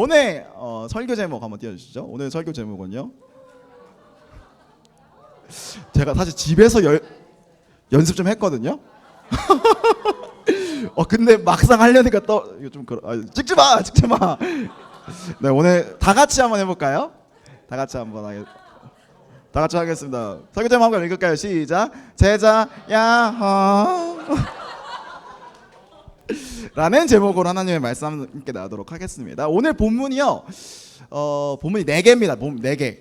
오늘 설교 제목 한번 띄워주시죠. 오늘 설교 제목은요. 제가 사실 집에서 연습 좀 했거든요. 근데 막상 하려니까 이거 좀 찍지 마. 네, 오늘 다 같이 한번 해볼까요? 다 같이 하겠습니다. 설교 제목 한번 읽을까요? 시작. 제자 야호. 라는 제목으로 하나님의 말씀 함께 나누도록 하겠습니다. 오늘 본문이요. 본문이 4개입니다. 4개.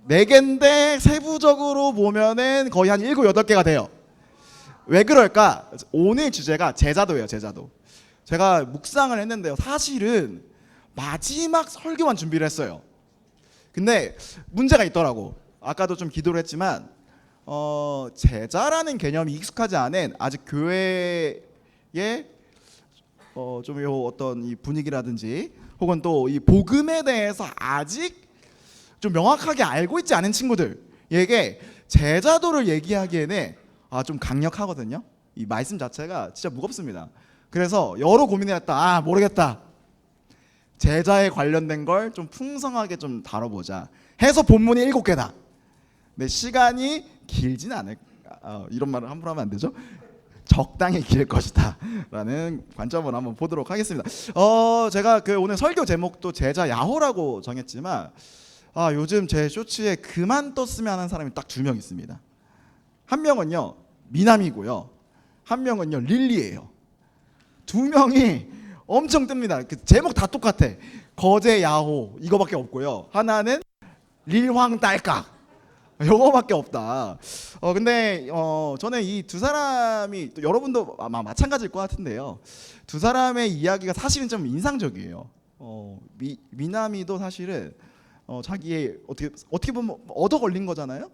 4개인데 세부적으로 보면은 거의 한 7, 8개가 돼요. 왜 그럴까? 오늘 주제가 제자도예요. 제자도. 제가 묵상을 했는데요. 사실은 마지막 설교만 준비를 했어요. 근데 문제가 있더라고. 아까도 좀 기도를 했지만 제자라는 개념이 익숙하지 않은 아직 교회에 좀 요 어떤 이 분위기라든지 혹은 또 이 복음에 대해서 아직 좀 명확하게 알고 있지 않은 친구들에게 제자도를 얘기하기에는 좀 강력하거든요. 이 말씀 자체가 진짜 무겁습니다. 그래서 여러 고민을 했다. 모르겠다. 제자에 관련된 걸 좀 풍성하게 좀 다뤄보자 해서 본문이 7개다. 근데 시간이 길진 않을 이런 말을 함부로 하면 안 되죠. 적당히 길 것이다 라는 관점으로 한번 보도록 하겠습니다. 제가 오늘 설교 제목도 제자 야호라고 정했지만 요즘 제 쇼츠에 그만 떴으면 하는 사람이 딱 2명 있습니다. 한 명은요 미남이고요, 한 명은요 릴리예요. 2명이 엄청 뜹니다. 그 제목 다 똑같아. 거제 야호 이거밖에 없고요, 하나는 릴황 딸깍 요거밖에 없다. 근데 저는 이 2사람이 또 여러분도 아마 마찬가지일 것 같은데요. 2사람의 이야기가 사실은 좀 인상적이에요. 미남이도 사실은 자기의 어떻게 보면 얻어 걸린 거잖아요.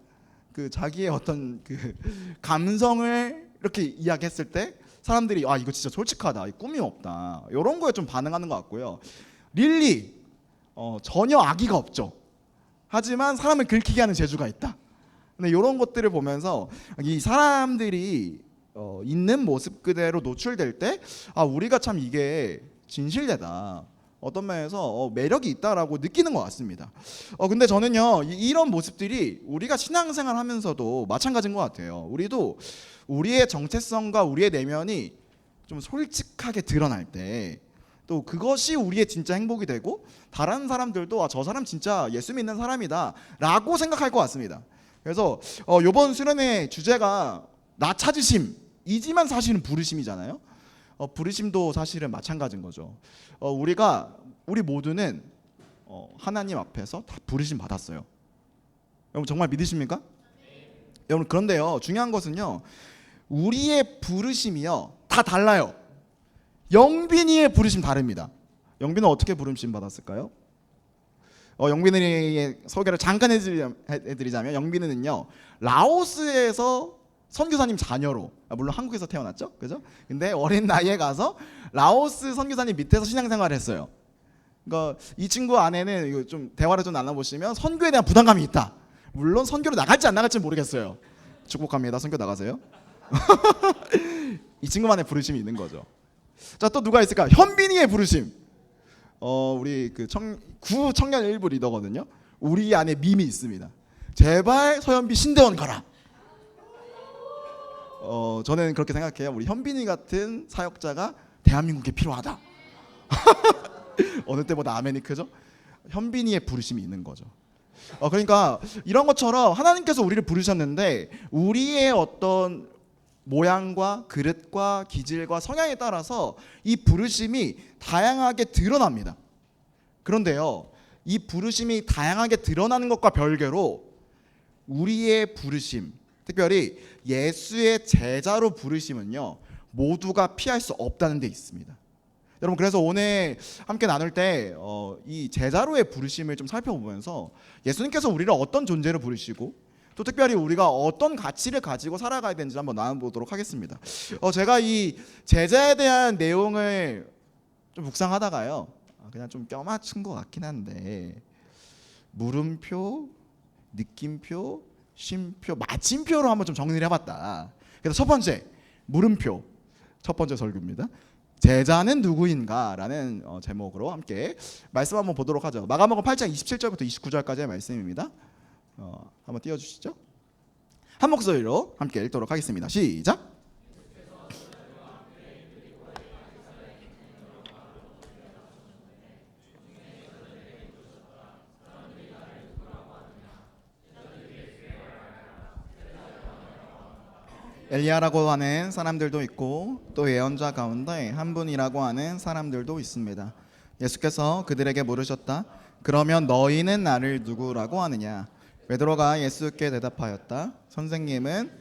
그 자기의 어떤 그 감성을 이렇게 이야기했을 때 사람들이 이거 진짜 솔직하다, 꿈이 없다, 이런 거에 좀 반응하는 것 같고요. 릴리 전혀 악의가 없죠. 하지만 사람을 긁히게 하는 재주가 있다. 근데 이런 것들을 보면서 이 사람들이 있는 모습 그대로 노출될 때 우리가 참 이게 진실되다, 어떤 면에서 매력이 있다라고 느끼는 것 같습니다. 근데 저는요 이런 모습들이 우리가 신앙생활 하면서도 마찬가지인 것 같아요. 우리도 우리의 정체성과 우리의 내면이 좀 솔직하게 드러날 때 또 그것이 우리의 진짜 행복이 되고 다른 사람들도 저 사람 진짜 예수 믿는 사람이다 라고 생각할 것 같습니다. 그래서 이번 수련의 주제가 나 찾으심이지만 사실은 부르심이잖아요. 부르심도 사실은 마찬가지인 거죠. 우리 모두는 하나님 앞에서 다 부르심 받았어요. 여러분 정말 믿으십니까? 여러분 그런데요 중요한 것은요, 우리의 부르심이요 다 달라요. 영빈이의 부르심 다릅니다. 영빈은 어떻게 부르심 받았을까요? 영빈이의 소개를 잠깐 해드리자면 영빈이는요 라오스에서 선교사님 자녀로, 물론 한국에서 태어났죠, 그죠? 근데 어린 나이에 가서 라오스 선교사님 밑에서 신앙생활을 했어요. 그러니까 이 친구 안에는 이거 좀 대화를 좀 나눠보시면 선교에 대한 부담감이 있다. 물론 선교로 나갈지 안 나갈지 모르겠어요. 축복합니다. 선교 나가세요. 이 친구만의 부르심이 있는 거죠. 자, 또 누가 있을까? 현빈이의 부르심. 우리 구 청년 일부 리더거든요. 우리 안에 밈이 있습니다. 제발 서현비 신대원 가라. 저는 그렇게 생각해요. 우리 현빈이 같은 사역자가 대한민국에 필요하다. 어느 때보다 아멘이 크죠? 현빈이의 부르심이 있는 거죠. 그러니까 이런 것처럼 하나님께서 우리를 부르셨는데 우리의 어떤 모양과 그릇과 기질과 성향에 따라서 이 부르심이 다양하게 드러납니다. 그런데요, 이 부르심이 다양하게 드러나는 것과 별개로 우리의 부르심, 특별히 예수의 제자로 부르심은요 모두가 피할 수 없다는 데 있습니다. 여러분 그래서 오늘 함께 나눌 때 이 제자로의 부르심을 좀 살펴보면서 예수님께서 우리를 어떤 존재로 부르시고 또 특별히 우리가 어떤 가치를 가지고 살아가야 되는지 한번 나눠보도록 하겠습니다. 제가 이 제자에 대한 내용을 좀 묵상하다가요 그냥 좀 껴맞춘 것 같긴 한데 물음표, 느낌표, 쉼표, 마침표로 한번 좀 정리를 해봤다. 그래서 첫 번째 물음표, 첫 번째 설교입니다. 제자는 누구인가라는 제목으로 함께 말씀 한번 보도록 하죠. 마가복음 8장 27절부터 29절까지의 말씀입니다. 한번 띄워주시죠. 한 목소리로 함께 읽도록 하겠습니다. 시작. 엘리야라고 하는 사람들도 있고 또 예언자 가운데 한 분이라고 하는 사람들도 있습니다. 예수께서 그들에게 물으셨다. 그러면 너희는 나를 누구라고 하느냐? 베드로가 예수께 대답하였다. 선생님은.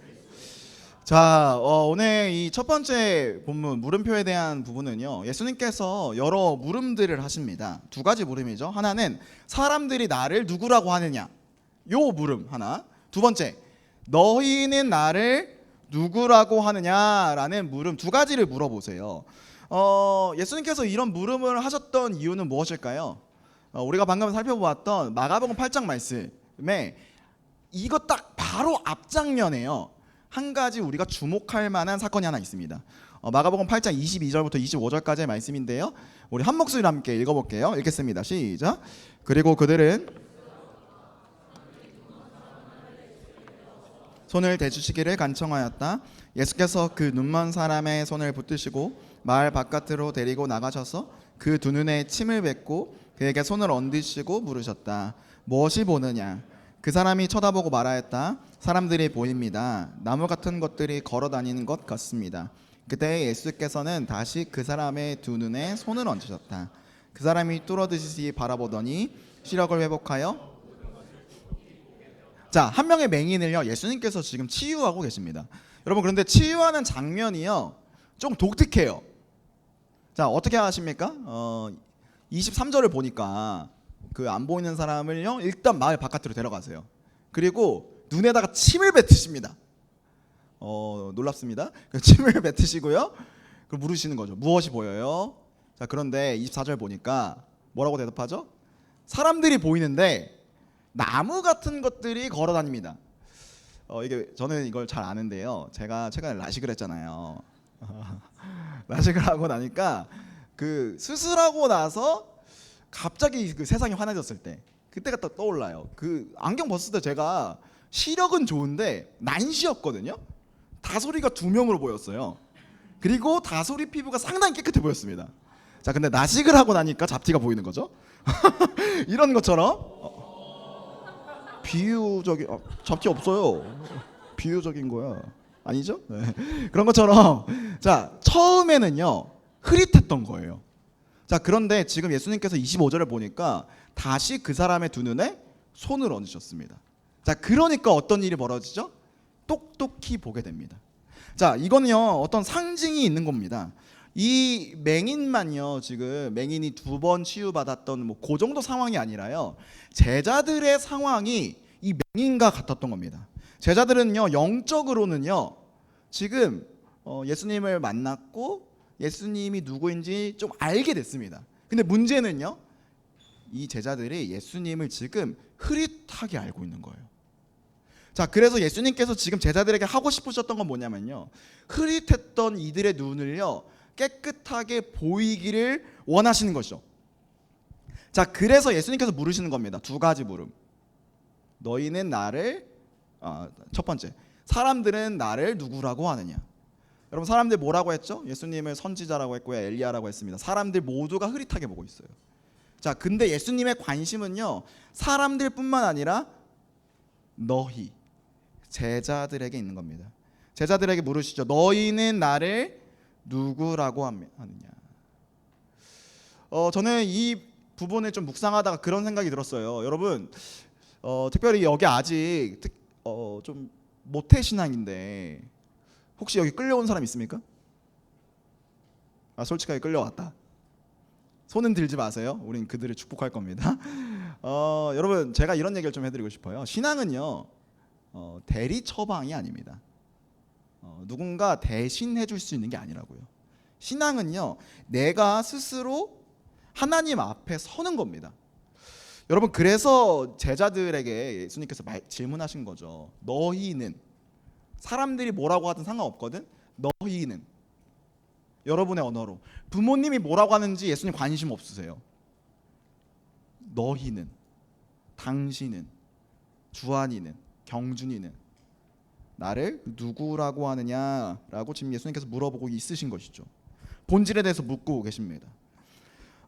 자, 오늘 이 첫 번째 본문 물음표에 대한 부분은요, 예수님께서 여러 물음들을 하십니다. 두 가지 물음이죠. 하나는 사람들이 나를 누구라고 하느냐, 요 물음 하나. 두 번째, 너희는 나를 누구라고 하느냐라는 물음 두 가지를 물어보세요. 예수님께서 이런 물음을 하셨던 이유는 무엇일까요? 우리가 방금 살펴보았던 마가복음 8장 말씀에 이거 딱 바로 앞장면에요, 한 가지 우리가 주목할 만한 사건이 하나 있습니다. 마가복음 8장 22절부터 25절까지의 말씀인데요, 우리 한 목소리로 함께 읽어볼게요. 읽겠습니다. 시작. 그리고 그들은 손을 대주시기를 간청하였다. 예수께서 그 눈먼 사람의 손을 붙드시고 마을 바깥으로 데리고 나가셔서 그 두 눈에 침을 뱉고 그에게 손을 얹으시고 물으셨다. 무엇이 보느냐? 그 사람이 쳐다보고 말하였다. 사람들이 보입니다. 나무 같은 것들이 걸어 다니는 것 같습니다. 그때 예수께서는 다시 그 사람의 두 눈에 손을 얹으셨다. 그 사람이 뚫어듯이 바라보더니 시력을 회복하여, 자, 한 명의 맹인을요, 예수님께서 지금 치유하고 계십니다. 여러분, 그런데 치유하는 장면이요, 좀 독특해요. 자, 어떻게 하십니까? 23절을 보니까 그 안 보이는 사람을요, 일단 마을 바깥으로 데려가세요. 그리고 눈에다가 침을 뱉으십니다. 놀랍습니다. 침을 뱉으시고요, 그걸 물으시는 거죠. 무엇이 보여요? 자, 그런데 24절 보니까 뭐라고 대답하죠? 사람들이 보이는데 나무 같은 것들이 걸어 다닙니다. 이게 저는 이걸 잘 아는데요, 제가 최근에 라식을 했잖아요. 라식을 하고 나니까 그 수술하고 나서 갑자기 그 세상이 환해졌을 때 그때가 또 떠올라요. 그 안경 벗을 때 제가 시력은 좋은데 난시였거든요. 다소리가 두 명으로 보였어요. 그리고 다소리 피부가 상당히 깨끗해 보였습니다. 자, 근데 라식을 하고 나니까 잡티가 보이는 거죠. 이런 것처럼 비유적인, 잡티 없어요. 비유적인 거야. 아니죠? 네. 그런 것처럼, 자, 처음에는요 흐릿했던 거예요. 자, 그런데 지금 예수님께서 25절을 보니까 다시 그 사람의 두 눈에 손을 얹으셨습니다. 자, 그러니까 어떤 일이 벌어지죠? 똑똑히 보게 됩니다. 자, 이거는요 어떤 상징이 있는 겁니다. 이 맹인만요, 지금 맹인이 두 번 치유받았던 뭐 그 정도 상황이 아니라요, 제자들의 상황이 이 맹인과 같았던 겁니다. 제자들은요 영적으로는요 지금 예수님을 만났고 예수님이 누구인지 좀 알게 됐습니다. 근데 문제는요, 이 제자들이 예수님을 지금 흐릿하게 알고 있는 거예요. 자, 그래서 예수님께서 지금 제자들에게 하고 싶으셨던 건 뭐냐면요, 흐릿했던 이들의 눈을요 깨끗하게 보이기를 원하시는 것이죠. 자, 그래서 예수님께서 물으시는 겁니다. 두 가지 물음. 너희는 나를, 첫 번째, 사람들은 나를 누구라고 하느냐? 여러분, 사람들 뭐라고 했죠? 예수님을 선지자라고 했고요, 엘리야라고 했습니다. 사람들 모두가 흐릿하게 보고 있어요. 자, 근데 예수님의 관심은요 사람들뿐만 아니라 너희 제자들에게 있는 겁니다. 제자들에게 물으시죠. 너희는 나를 누구라고 하느냐? 저는 이 부분을 좀 묵상하다가 그런 생각이 들었어요. 여러분, 특별히 여기 아직 좀 모태 신앙인데 혹시 여기 끌려온 사람 있습니까? 솔직하게 끌려왔다. 손은 들지 마세요. 우린 그들을 축복할 겁니다. 여러분, 제가 이런 얘기를 좀 해드리고 싶어요. 신앙은요 대리 처방이 아닙니다. 누군가 대신 해줄 수 있는 게 아니라고요. 신앙은요 내가 스스로 하나님 앞에 서는 겁니다. 여러분, 그래서 제자들에게 예수님께서 질문하신 거죠. 너희는, 사람들이 뭐라고 하든 상관없거든, 너희는. 여러분의 언어로. 부모님이 뭐라고 하는지 예수님 관심 없으세요. 너희는, 당신은, 주한이는, 경준이는 나를 누구라고 하느냐라고 지금 예수님께서 물어보고 있으신 것이죠. 본질에 대해서 묻고 계십니다.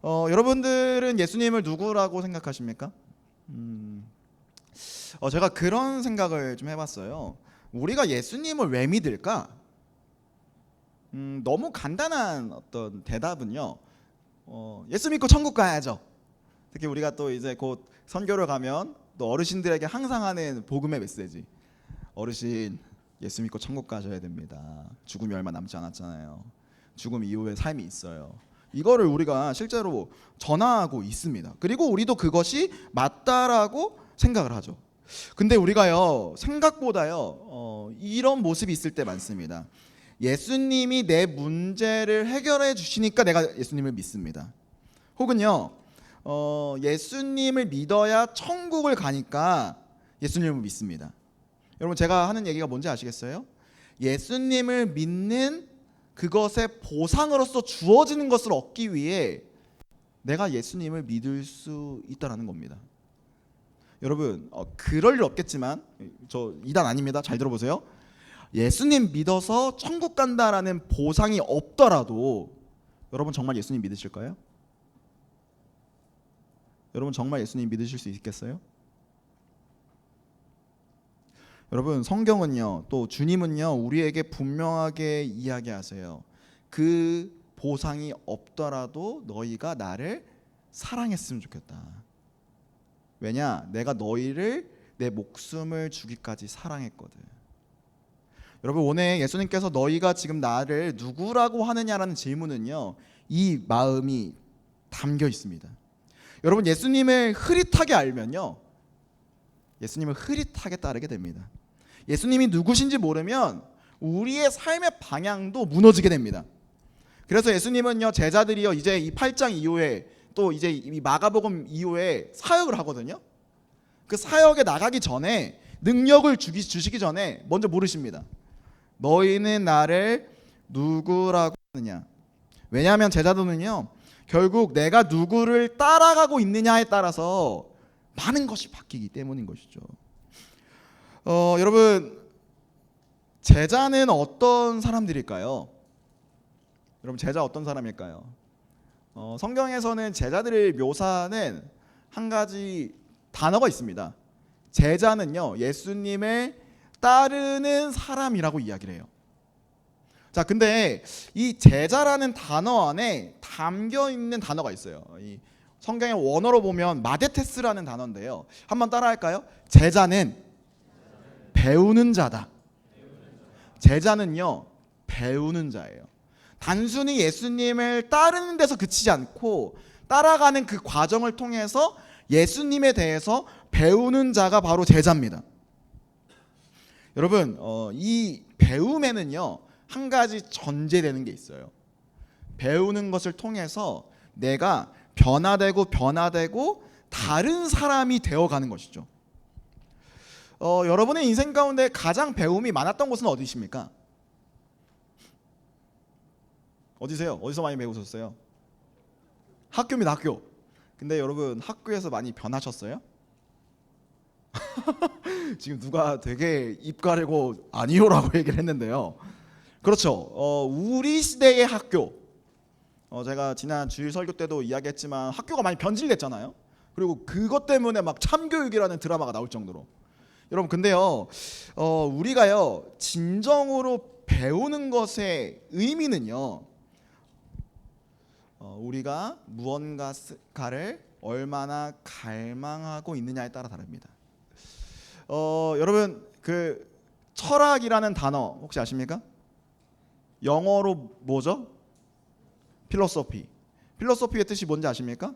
여러분들은 예수님을 누구라고 생각하십니까? 제가 그런 생각을 좀 해봤어요. 우리가 예수님을 왜 믿을까? 너무 간단한 어떤 대답은요. 예수 믿고 천국 가야죠. 특히 우리가 또 이제 곧 선교를 가면 또 어르신들에게 항상 하는 복음의 메시지. 어르신, 예수 믿고 천국 가셔야 됩니다. 죽음이 얼마 남지 않았잖아요. 죽음 이후에 삶이 있어요. 이거를 우리가 실제로 전하고 있습니다. 그리고 우리도 그것이 맞다라고 생각을 하죠. 근데 우리가요, 생각보다요, 이런 모습이 있을 때 많습니다. 예수님이 내 문제를 해결해 주시니까 내가 예수님을 믿습니다. 혹은요, 예수님을 믿어야 천국을 가니까 예수님을 믿습니다. 여러분, 제가 하는 얘기가 뭔지 아시겠어요? 예수님을 믿는 그것의 보상으로서 주어지는 것을 얻기 위해 내가 예수님을 믿을 수 있다는 겁니다. 여러분, 그럴 일 없겠지만, 저 이단 아닙니다. 잘 들어보세요. 예수님 믿어서 천국 간다라는 보상이 없더라도 여러분 정말 예수님 믿으실까요? 여러분 정말 예수님 믿으실 수 있겠어요? 여러분, 성경은요, 또 주님은요, 우리에게 분명하게 이야기하세요. 그 보상이 없더라도 너희가 나를 사랑했으면 좋겠다. 왜냐? 내가 너희를 내 목숨을 주기까지 사랑했거든. 여러분, 오늘 예수님께서 너희가 지금 나를 누구라고 하느냐라는 질문은요, 이 마음이 담겨 있습니다. 여러분, 예수님을 흐릿하게 알면요, 예수님을 흐릿하게 따르게 됩니다. 예수님이 누구신지 모르면 우리의 삶의 방향도 무너지게 됩니다. 그래서 예수님은요, 제자들이요, 이제 이 8장 이후에 또 이제 이 마가복음 이후에 사역을 하거든요. 그 사역에 나가기 전에, 능력을 주시기 전에 먼저 물으십니다. 너희는 나를 누구라고 하느냐? 왜냐하면 제자들은요, 결국 내가 누구를 따라가고 있느냐에 따라서 많은 것이 바뀌기 때문인 것이죠. 여러분, 제자는 어떤 사람들일까요? 여러분, 제자 어떤 사람일까요? 성경에서는 제자들을 묘사하는 한 가지 단어가 있습니다. 제자는요, 예수님을 따르는 사람이라고 이야기를 해요. 자, 근데 이 제자라는 단어 안에 담겨 있는 단어가 있어요. 이 성경의 원어로 보면 마데테스라는 단어인데요. 한번 따라할까요? 제자는 배우는 자다. 제자는요, 배우는 자예요. 단순히 예수님을 따르는 데서 그치지 않고 따라가는 그 과정을 통해서 예수님에 대해서 배우는 자가 바로 제자입니다. 여러분, 이 배움에는요, 한 가지 전제되는 게 있어요. 배우는 것을 통해서 내가 변화되고 다른 사람이 되어가는 것이죠. 여러분의 인생 가운데 가장 배움이 많았던 곳은 어디십니까? 어디세요? 어디서 많이 배우셨어요? 학교입니다, 학교. 근데 여러분, 학교에서 많이 변하셨어요? 지금 누가 되게 입 가리고 아니요라고 얘기를 했는데요. 그렇죠. 우리 시대의 학교, 제가 지난 주일 설교 때도 이야기했지만 학교가 많이 변질됐잖아요. 그리고 그것 때문에 막 참교육이라는 드라마가 나올 정도로. 여러분, 근데요, 우리가요, 진정으로 배우는 것의 의미는요, 우리가 무언가를 얼마나 갈망하고 있느냐에 따라 다릅니다. 여러분, 그 철학이라는 단어 혹시 아십니까? 영어로 뭐죠? 필로소피. 필로소피의 뜻이 뭔지 아십니까?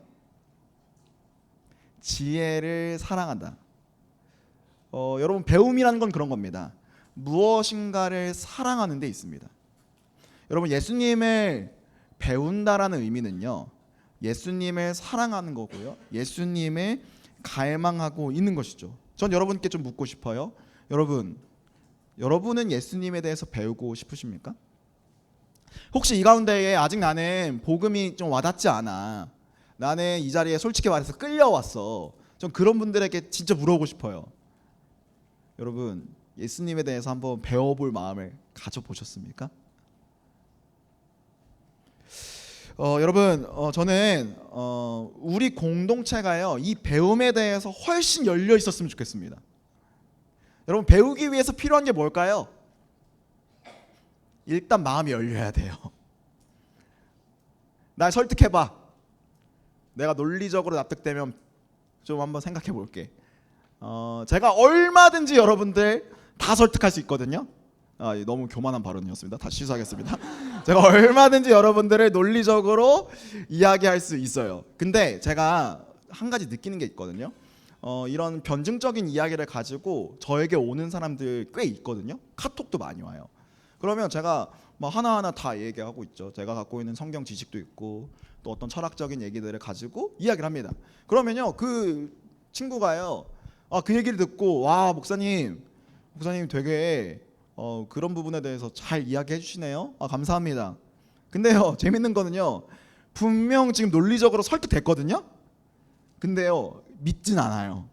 지혜를 사랑한다. 여러분, 배움이라는 건 그런 겁니다. 무엇인가를 사랑하는 데 있습니다. 여러분, 예수님을 배운다라는 의미는요, 예수님을 사랑하는 거고요, 예수님을 갈망하고 있는 것이죠. 전 여러분께 좀 묻고 싶어요. 여러분은 예수님에 대해서 배우고 싶으십니까? 혹시 이 가운데에 아직 나는 복음이 좀 와닿지 않아, 나는 이 자리에 솔직히 말해서 끌려왔어, 좀 그런 분들에게 진짜 물어보고 싶어요. 여러분, 예수님에 대해서 한번 배워볼 마음을 가져보셨습니까? 여러분, 저는 우리 공동체가요, 이 배움에 대해서 훨씬 열려 있었으면 좋겠습니다. 여러분, 배우기 위해서 필요한 게 뭘까요? 일단 마음이 열려야 돼요. 날 설득해봐. 내가 논리적으로 납득되면 좀 한번 생각해 볼게. 제가 얼마든지 여러분들 다 설득할 수 있거든요. 너무 교만한 발언이었습니다. 다시 취소하겠습니다. 제가 얼마든지 여러분들을 논리적으로 이야기할 수 있어요. 근데 제가 한 가지 느끼는 게 있거든요. 이런 변증적인 이야기를 가지고 저에게 오는 사람들 꽤 있거든요. 카톡도 많이 와요. 그러면 제가 뭐 하나하나 다 얘기하고 있죠. 제가 갖고 있는 성경 지식도 있고 또 어떤 철학적인 얘기들을 가지고 이야기를 합니다. 그러면요, 그 친구가요, 그 얘기를 듣고, 와, 목사님 되게 그런 부분에 대해서 잘 이야기해 주시네요. 감사합니다. 근데요, 재밌는 거는요, 분명 지금 논리적으로 설득됐거든요. 근데요, 믿진 않아요.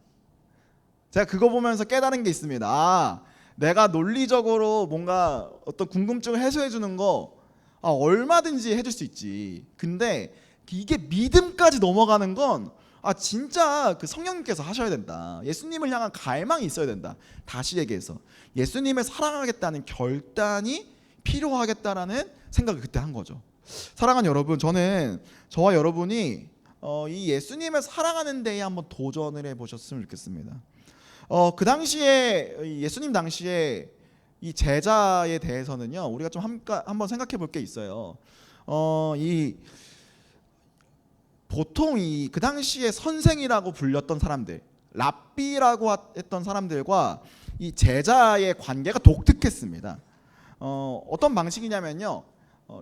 제가 그거 보면서 깨달은 게 있습니다. 내가 논리적으로 뭔가 어떤 궁금증을 해소해 주는 거 얼마든지 해줄 수 있지. 근데 이게 믿음까지 넘어가는 건 진짜 그 성령님께서 하셔야 된다. 예수님을 향한 갈망이 있어야 된다. 다시 얘기해서 예수님을 사랑하겠다는 결단이 필요하겠다라는 생각을 그때 한 거죠. 사랑하는 여러분, 저는 저와 여러분이 이 예수님을 사랑하는 데에 한번 도전을 해보셨으면 좋겠습니다. 그 당시에, 예수님 당시에 이 제자에 대해서는요, 우리가 좀 한번 생각해 볼 게 있어요. 보통 그 당시에 선생이라고 불렸던 사람들, 랍비라고 했던 사람들과 이 제자의 관계가 독특했습니다. 어떤 방식이냐면요,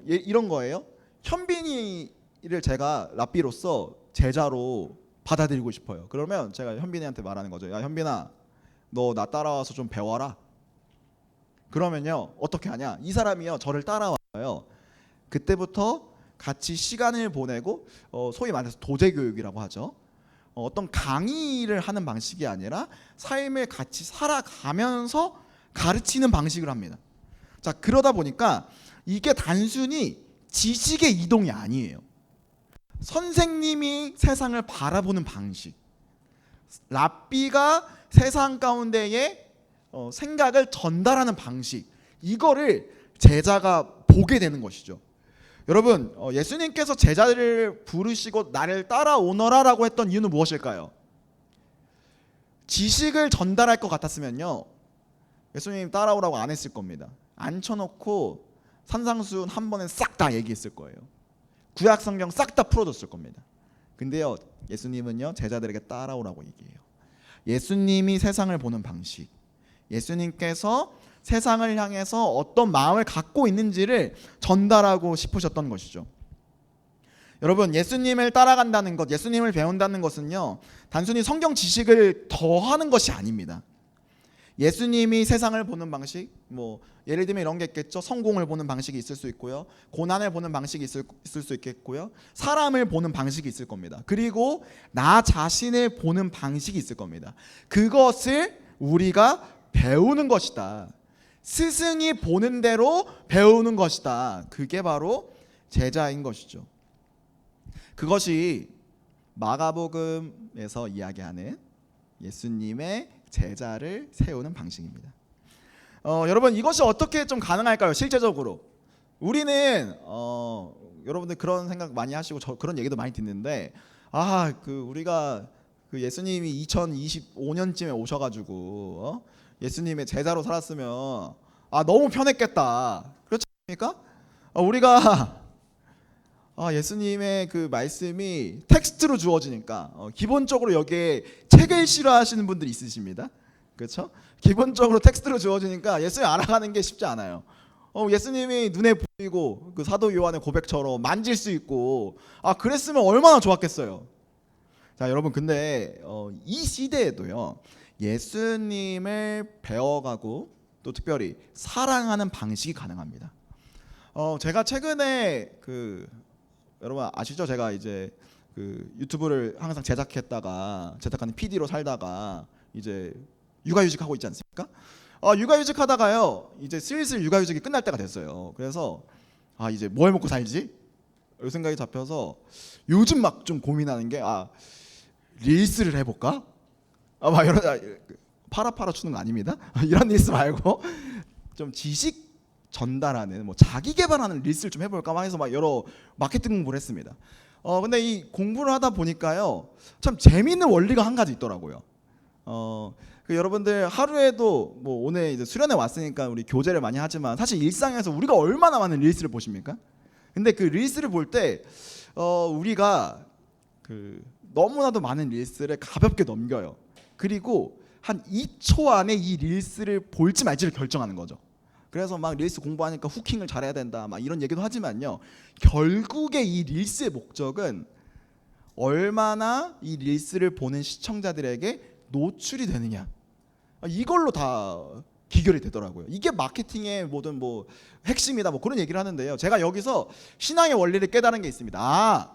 이런 거예요. 현빈이를 제가 랍비로서 제자로 받아들이고 싶어요. 그러면 제가 현빈이한테 말하는 거죠. 야, 현빈아, 너 나 따라와서 좀 배워라. 그러면요, 어떻게 하냐, 이 사람이요 저를 따라와요. 그때부터 같이 시간을 보내고, 소위 말해서 도제교육이라고 하죠. 어떤 강의를 하는 방식이 아니라 삶을 같이 살아가면서 가르치는 방식을 합니다. 자, 그러다 보니까 이게 단순히 지식의 이동이 아니에요. 선생님이 세상을 바라보는 방식, 랍비가 세상 가운데에 생각을 전달하는 방식, 이거를 제자가 보게 되는 것이죠. 여러분, 예수님께서 제자들을 부르시고 나를 따라오너라라고 했던 이유는 무엇일까요? 지식을 전달할 것 같았으면요, 예수님 따라오라고 안 했을 겁니다. 앉혀놓고 산상수훈 한 번에 싹 다 얘기했을 거예요. 구약 성경 싹 다 풀어줬을 겁니다. 근데요, 예수님은요 제자들에게 따라오라고 얘기해요. 예수님이 세상을 보는 방식, 예수님께서 세상을 향해서 어떤 마음을 갖고 있는지를 전달하고 싶으셨던 것이죠. 여러분, 예수님을 따라간다는 것, 예수님을 배운다는 것은요, 단순히 성경 지식을 더하는 것이 아닙니다. 예수님이 세상을 보는 방식, 예를 들면 이런 게 있겠죠. 성공을 보는 방식이 있을 수 있고요, 고난을 보는 방식이 있을 수 있겠고요, 사람을 보는 방식이 있을 겁니다. 그리고 나 자신을 보는 방식이 있을 겁니다. 그것을 우리가 배우는 것이다. 스승이 보는 대로 배우는 것이다. 그게 바로 제자인 것이죠. 그것이 마가복음에서 이야기하는 예수님의 제자를 세우는 방식입니다. 여러분, 이것이 어떻게 좀 가능할까요? 실제적으로 우리는 여러분들 그런 생각 많이 하시고 그런 얘기도 많이 듣는데, 우리가 예수님이 2025년쯤에 오셔가지고 예수님의 제자로 살았으면 너무 편했겠다. 그렇지 않습니까? 우리가 예수님의 그 말씀이 텍스트로 주어지니까 기본적으로 여기에 책을 싫어하시는 분들이 있으십니다. 그렇죠? 기본적으로 텍스트로 주어지니까 예수님 알아가는 게 쉽지 않아요. 예수님이 눈에 보이고 그 사도 요한의 고백처럼 만질 수 있고 그랬으면 얼마나 좋았겠어요. 자, 여러분, 근데 이 시대에도요, 예수님을 배워가고 또 특별히 사랑하는 방식이 가능합니다. 제가 최근에 여러분 아시죠? 제가 이제 유튜브를 항상 제작하는 PD로 살다가 이제 육아휴직 하고 있지 않습니까? 육아휴직 하다가요 이제 슬슬 육아휴직이 끝날 때가 됐어요. 그래서 이제 뭐 해먹고 살지? 이 생각이 잡혀서 요즘 막 좀 고민하는 게 릴스를 해볼까? 막 이런 파라 추는 거 아닙니다. 이런 릴스 말고 좀 지식 전달하는 뭐 자기 개발하는 릴스를 좀 해볼까 막 해서 막 여러 마케팅 공부를 했습니다. 근데 이 공부를 하다 보니까요 참 재미있는 원리가 한 가지 있더라고요. 여러분들 하루에도 뭐 오늘 이제 수련회 왔으니까 우리 교제를 많이 하지만 사실 일상에서 우리가 얼마나 많은 릴스를 보십니까? 근데 그 릴스를 볼 때 우리가 너무나도 많은 릴스를 가볍게 넘겨요. 그리고 한 2초 안에 이 릴스를 볼지 말지를 결정하는 거죠. 그래서 막 릴스 공부하니까 후킹을 잘해야 된다 막 이런 얘기도 하지만요 결국에 이 릴스의 목적은 얼마나 이 릴스를 보는 시청자들에게 노출이 되느냐 이걸로 다 기결이 되더라고요. 이게 마케팅의 모든 뭐 핵심이다 뭐 그런 얘기를 하는데요. 제가 여기서 신앙의 원리를 깨달은 게 있습니다.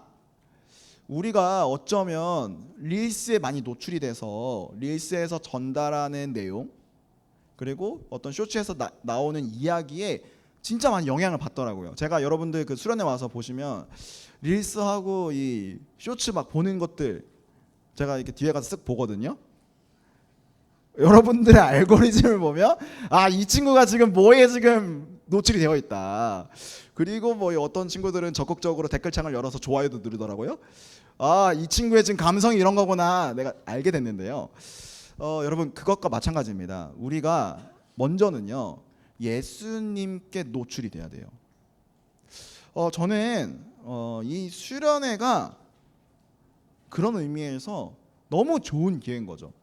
우리가 어쩌면 릴스에 많이 노출이 돼서 릴스에서 전달하는 내용 그리고 어떤 쇼츠에서 나오는 이야기에 진짜 많이 영향을 받더라고요. 제가 여러분들 수련회 와서 보시면 릴스하고 이 쇼츠 막 보는 것들 제가 이렇게 뒤에 가서 쓱 보거든요. 여러분들의 알고리즘을 보면 이 친구가 지금 뭐에 지금 노출이 되어 있다. 그리고 뭐 어떤 친구들은 적극적으로 댓글창을 열어서 좋아요도 누르더라고요. 이 친구의 지금 감성이 이런 거구나 내가 알게 됐는데요. 여러분 그것과 마찬가지입니다. 우리가 먼저는요 예수님께 노출이 돼야 돼요. 저는 이 수련회가 그런 의미에서 너무 좋은 기회인 거죠.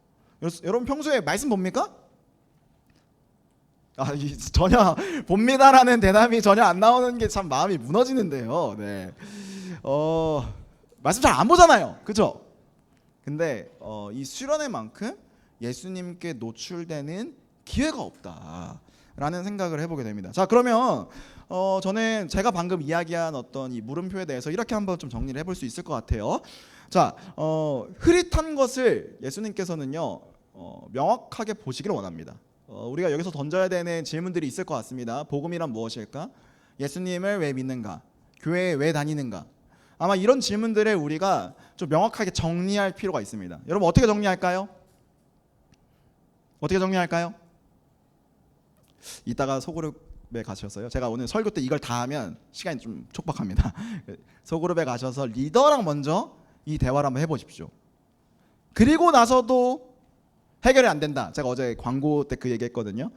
여러분 평소에 말씀 봅니까? 전혀 봅니다라는 대답이 전혀 안 나오는 게 참 마음이 무너지는데요. 네. 말씀 잘 안 보잖아요. 그죠? 근데 이 수련회만큼 예수님께 노출되는 기회가 없다라는 생각을 해보게 됩니다. 자, 그러면 저는 제가 방금 이야기한 어떤 이 물음표에 대해서 이렇게 한번 좀 정리를 해볼 수 있을 것 같아요. 자, 흐릿한 것을 예수님께서는요 명확하게 보시기를 원합니다. 우리가 여기서 던져야 되는 질문들이 있을 것 같습니다. 복음이란 무엇일까? 예수님을 왜 믿는가? 교회에 왜 다니는가? 아마 이런 질문들을 우리가 좀 명확하게 정리할 필요가 있습니다. 여러분 어떻게 정리할까요? 어떻게 정리할까요? 이따가 소그룹에 가셨어요. 제가 오늘 설교 때 이걸 다 하면 시간이 좀 촉박합니다. 소그룹에 가셔서 리더랑 먼저 이 대화를 한번 해보십시오. 그리고 나서도 해결이 안 된다. 제가 어제 광고 때 그 얘기했거든요.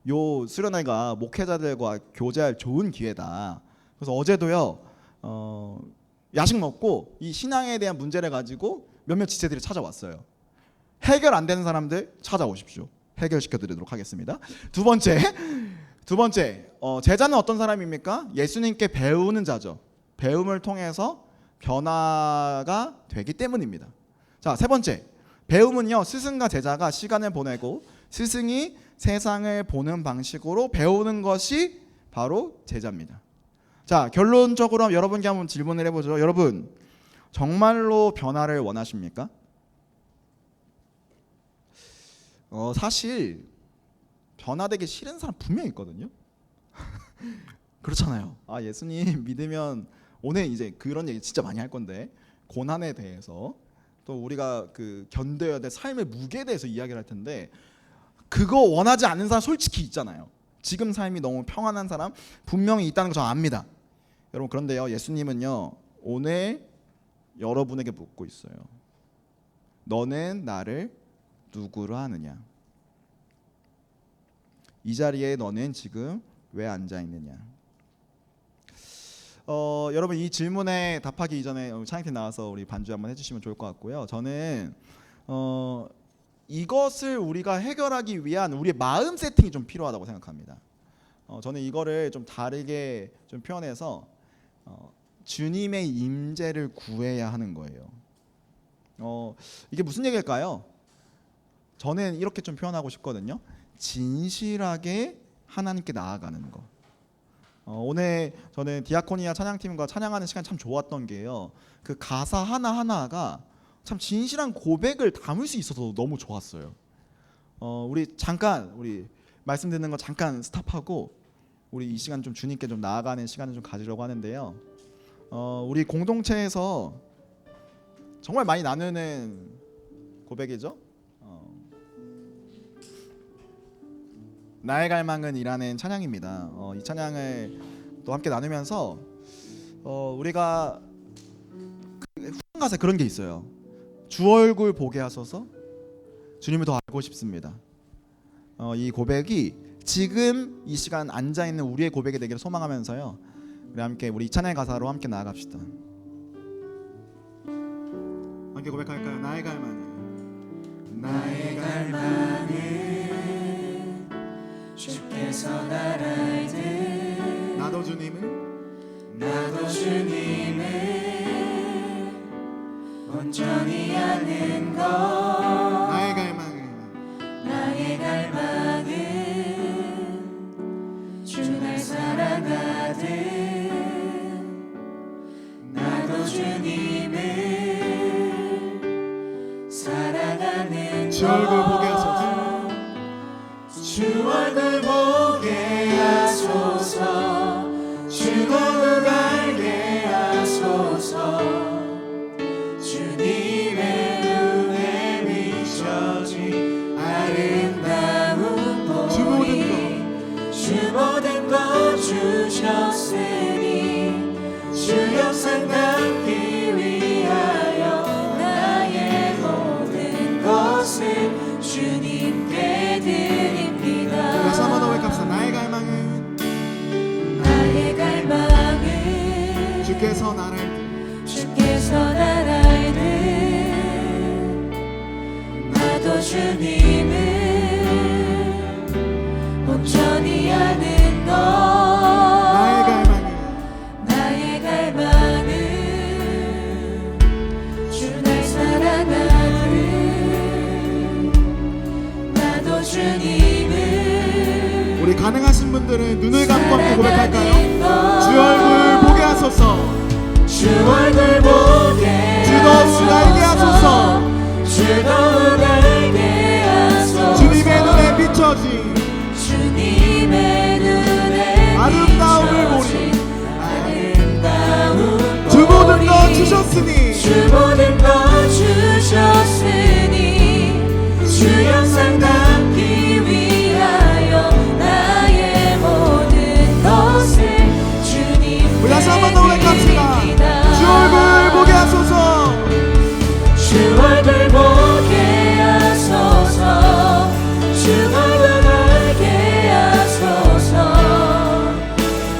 요 수련회가 목회자들과 교제할 좋은 기회다. 그래서 어제도요 야식 먹고 이 신앙에 대한 문제를 가지고 몇몇 지체들이 찾아왔어요. 해결 안 되는 사람들 찾아오십시오. 해결시켜 드리도록 하겠습니다. 두 번째 제자는 어떤 사람입니까? 예수님께 배우는 자죠. 배움을 통해서 변화가 되기 때문입니다. 자, 세 번째 배움은요 스승과 제자가 시간을 보내고 스승이 세상을 보는 방식으로 배우는 것이 바로 제자입니다. 자, 결론적으로 여러분께 한번 질문을 해보죠. 여러분 정말로 변화를 원하십니까? 사실 변화되기 싫은 사람 분명히 있거든요. 그렇잖아요. 예수님 믿으면 오늘 이제 그런 얘기 진짜 많이 할 건데 고난에 대해서 또 우리가 견뎌야 될 삶의 무게에 대해서 이야기를 할 텐데 그거 원하지 않는 사람 솔직히 있잖아요. 지금 삶이 너무 평안한 사람 분명히 있다는 거 저 압니다. 여러분 그런데요 예수님은요 오늘 여러분에게 묻고 있어요. 너는 나를 누구로 하느냐? 이 자리에 너는 지금 왜 앉아 있느냐? 여러분 이 질문에 답하기 이전에 찬양팀 나와서 우리 반주 한번 해주시면 좋을 것 같고요. 저는 이것을 우리가 해결하기 위한 우리의 마음 세팅이 좀 필요하다고 생각합니다. 저는 이거를 좀 다르게 좀 표현해서 주님의 임재를 구해야 하는 거예요. 이게 무슨 얘기일까요? 저는 이렇게 좀 표현하고 싶거든요. 진실하게 하나님께 나아가는 거. 오늘 저는 디아코니아 찬양팀과 찬양하는 시간 참 좋았던 게요. 그 가사 하나하나가 참 진실한 고백을 담을 수 있어서 너무 좋았어요. 우리 잠깐 우리 말씀 듣는 거 잠깐 스탑하고 우리 이 시간 좀 주님께 좀 나아가는 시간을 좀 가지려고 하는데요. 우리 공동체에서 정말 많이 나누는 고백이죠. 나의 갈망은 이라는 찬양입니다. 이 찬양을 또 함께 나누면서 우리가 후렴 가사에 그런 게 있어요. 주 얼굴 보게 하소서, 주님을 더 알고 싶습니다. 이 고백이 지금 이 시간 앉아 있는 우리의 고백이 되기를 소망하면서요. 우리 함께 우리 이 찬양의 가사로 함께 나아갑시다. 함께 고백할까요? 나의 갈망은, 나의 갈망은 주께서 날 알듯 나도 주님을 나도 주님을 온전히 아는 것. 나의 갈망은 나의 갈망은 주 날 사랑하듯 나도 주님을 사랑하는 주 얼굴 보게 것. 하소서, 주 얼굴 보게 하소서, 주 얼굴 알게 하소서. 주님의 눈에 비춰진 아름다운 보리. 주 모든 것 주셨으니 주 영상 담기 위하여 나의 모든 것을 주님께 드립니다. 다시 한번 더 고백합시다. 나의 갈망은 나의 갈망은 주께서 나를 주께서 날 알듯 나도 주님을 온전히 아는 것. 나의 갈망은 나의 갈망은 주 날 사랑하듯 나도 주님을. 우리 가능하신 분들은 눈을 감고 함께 고백할까요? 사랑하는 주 얼굴 보게 하소서, 주 얼굴 보게 주 더욱 알게 하소서, 주 더욱 알게 하소서. 주님의 눈에 비춰진 주님의 눈에 아름다움을 비춰진 아름다운 주 모든 것 보리. 주셨으니 주 모든 것 주셨으니 주 영상 담기 위하여 나의 모든 것을 주님께 우리 다시 한번 더 고백합시다. 드립니다. 주 얼굴 보게 하소서, 주 얼굴 보게 하소서, 주 얼굴 알게 하소서.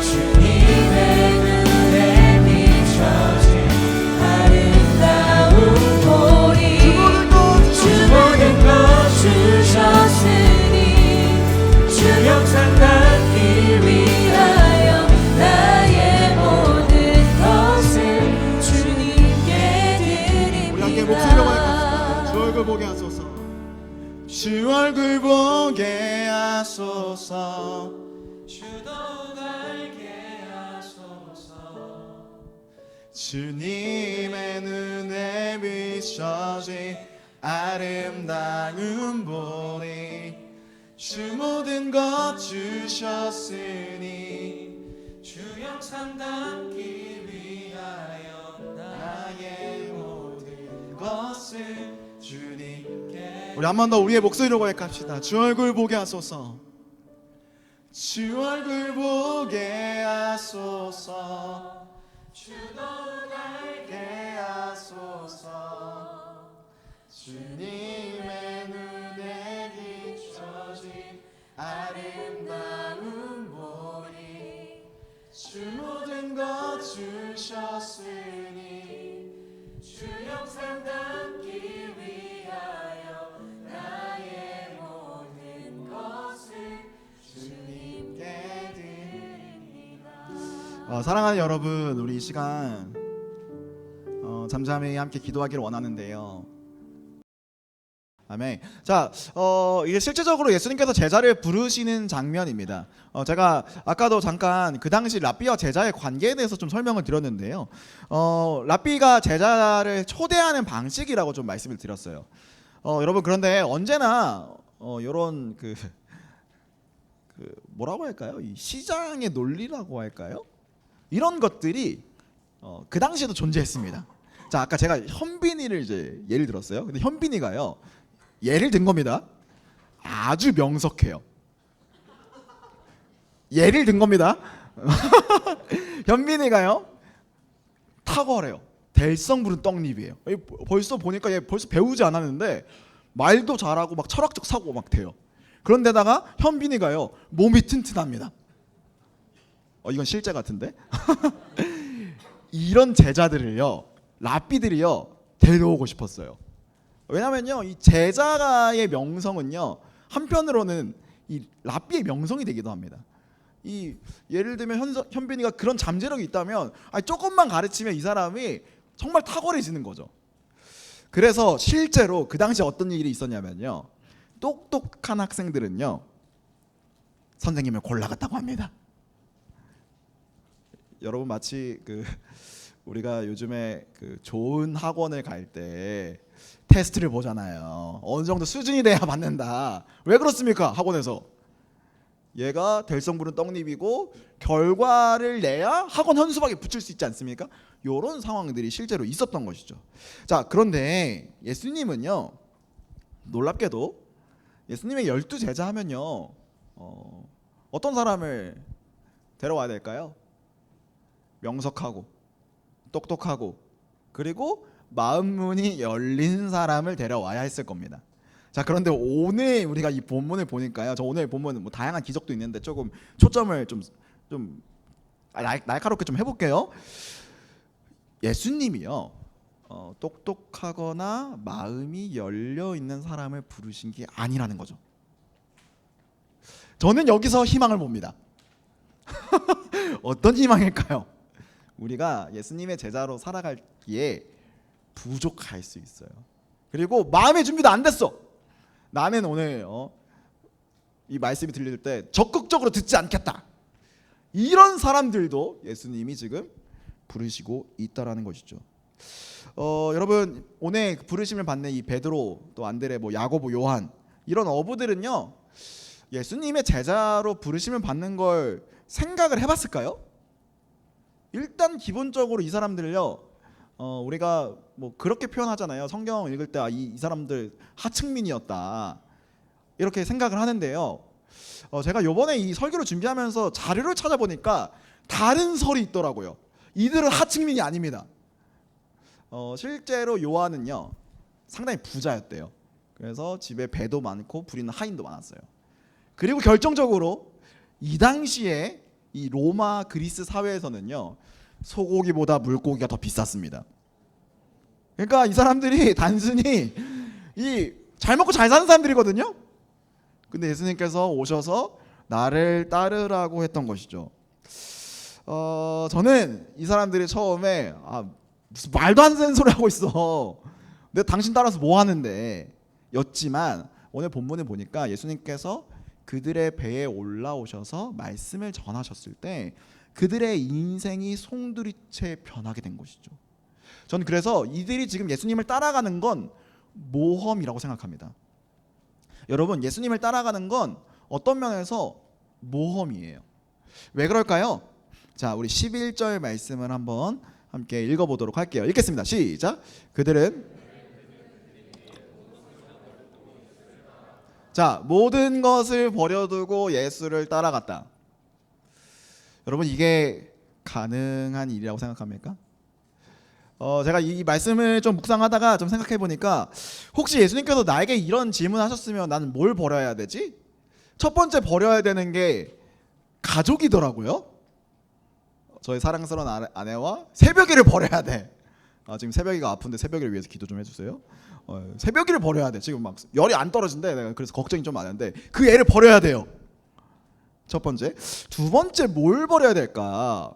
주님의 눈에 비춰진 아름다운 보리. 주 모든 것 주셨으니 주 영상 담기 위하여 나의 모든 것을 주님께 우리 함께 목소리로 드립니다. 고백합시다. 주 얼굴 보게 하소서, 주 얼굴 보게 하소서, 주 더욱 알게 하소서. 주님의 눈에 비춰진 아름다운 보리. 주 모든 것 주셨으니 주 영상 담기 위하여 나의 모든 것을 주님께. 우리 한 번 더 우리의 목소리로 고백합시다. 주 얼굴 보게 하소서, 주 얼굴 보게 하소서, 주 더욱 알게 하소서. 주님의 눈에 비춰진 아름다운 보리. 주 모든 것 주셨으니 주 영상 담기 위하여 나의 모든 것을 주님께 드립니다. 사랑하는 여러분, 우리 이 시간 잠잠히 함께 기도하기를 원하는데요. 아멘. 자, 이게 실제적으로 예수님께서 제자를 부르시는 장면입니다. 제가 아까도 잠깐 그 당시 랍비와 제자의 관계에 대해서 좀 설명을 드렸는데요. 랍비가 제자를 초대하는 방식이라고 좀 말씀을 드렸어요. 여러분 그런데 언제나 이런 그 뭐라고 할까요? 이 시장의 논리라고 할까요? 이런 것들이 그 당시에도 존재했습니다. 자, 아까 제가 현빈이를 이제 예를 들었어요. 근데 현빈이가요. 예를 든 겁니다. 아주 명석해요. 예를 든 겁니다. 현빈이가요. 탁월해요. 될성 부른 떡잎이에요. 벌써 보니까 얘 벌써 배우지 않았는데 말도 잘하고 막 철학적 사고 막 돼요. 그런데다가 현빈이가요. 몸이 튼튼합니다. 이건 실제 같은데? 이런 제자들을요. 랍비들이요. 데려오고 싶었어요. 왜냐면요, 이 제자의 명성은요, 한편으로는 이 랍비의 명성이 되기도 합니다. 이 예를 들면 현빈이가 그런 잠재력이 있다면 조금만 가르치면 이 사람이 정말 탁월해지는 거죠. 그래서 실제로 그 당시에 어떤 일이 있었냐면요, 똑똑한 학생들은요 선생님을 골라갔다고 합니다. 여러분 마치 우리가 요즘에 좋은 학원을 갈 때 테스트를 보잖아요. 어느 정도 수준이 돼야 받는다. 왜 그렇습니까? 학원에서 얘가 될성 부른 떡잎이고 결과를 내야 학원 현수막에 붙일 수 있지 않습니까? 이런 상황들이 실제로 있었던 것이죠. 자, 그런데 예수님은요, 놀랍게도 예수님의 12제자 하면요, 어떤 사람을 데려와야 될까요? 명석하고 똑똑하고 그리고 마음문이 열린 사람을 데려와야 했을 겁니다. 자, 그런데 오늘 우리가 이 본문을 보니까요, 저 오늘 본문은 뭐 다양한 기적도 있는데 조금 초점을 좀 날카롭게 좀 해볼게요. 예수님이요, 똑똑하거나 마음이 열려 있는 사람을 부르신 게 아니라는 거죠. 저는 여기서 희망을 봅니다. 어떤 희망일까요? 우리가 예수님의 제자로 살아가기에 부족할 수 있어요. 그리고 마음의 준비도 안 됐어. 나는 오늘 이 말씀이 들릴 때 적극적으로 듣지 않겠다. 이런 사람들도 예수님이 지금 부르시고 있다라는 것이죠. 여러분 오늘 부르심을 받는 이 베드로, 또 안드레, 뭐 야고보, 요한 이런 어부들은요, 예수님의 제자로 부르심을 받는 걸 생각을 해봤을까요? 일단 기본적으로 이 사람들을요, 우리가 뭐 그렇게 표현하잖아요. 성경 읽을 때 이 사람들 하층민이었다 이렇게 생각을 하는데요. 제가 요번에 이 설교를 준비하면서 자료를 찾아보니까 다른 설이 있더라고요. 이들은 하층민이 아닙니다. 실제로 요한은요 상당히 부자였대요. 그래서 집에 배도 많고 부리는 하인도 많았어요. 그리고 결정적으로 이 당시에 이 로마 그리스 사회에서는요 소고기보다 물고기가 더 비쌌습니다. 그러니까 이 사람들이 단순히 이 잘 먹고 잘 사는 사람들이거든요. 근데 예수님께서 오셔서 나를 따르라고 했던 것이죠. 저는 이 사람들이 처음에 무슨 말도 안 되는 소리 하고 있어, 내가 당신 따라서 뭐 하는데 였지만, 오늘 본문을 보니까 예수님께서 그들의 배에 올라오셔서 말씀을 전하셨을 때 그들의 인생이 송두리째 변하게 된 것이죠. 저는 그래서 이들이 지금 예수님을 따라가는 건 모험이라고 생각합니다. 여러분, 예수님을 따라가는 건 어떤 면에서 모험이에요. 왜 그럴까요? 자, 우리 11절 말씀을 한번 함께 읽어보도록 할게요. 읽겠습니다. 시작. 그들은 자, 모든 것을 버려두고 예수를 따라갔다. 여러분, 이게 가능한 일이라고 생각합니까? 제가 이 말씀을 좀 묵상하다가 좀 생각해 보니까, 혹시 예수님께서 나에게 이런 질문하셨으면 나는 뭘 버려야 되지? 첫 번째 버려야 되는 게 가족이더라고요. 저의 사랑스러운 아내와 새벽기를 버려야 돼. 지금 새벽이가 아픈데 새벽이를 위해서 기도 좀 해주세요. 새벽기를 버려야 돼. 지금 막 열이 안 떨어진대. 내가 그래서 걱정이 좀 많은데 그 애를 버려야 돼요. 첫 번째. 두 번째 뭘 버려야 될까?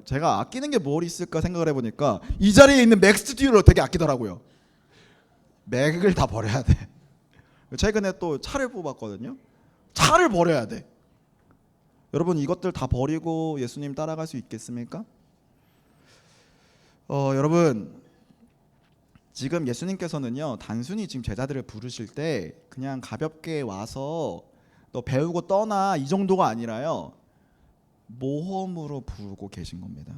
제가 아끼는 게 뭘 있을까 생각을 해보니까 이 자리에 있는 맥 스튜디오를 되게 아끼더라고요. 맥을 다 버려야 돼. 최근에 또 차를 뽑았거든요. 차를 버려야 돼. 여러분 이것들 다 버리고 예수님 따라갈 수 있겠습니까? 여러분 지금 예수님께서는요 단순히 지금 제자들을 부르실 때 그냥 가볍게 와서 너 배우고 떠나 이 정도가 아니라요 모험으로 부르고 계신 겁니다.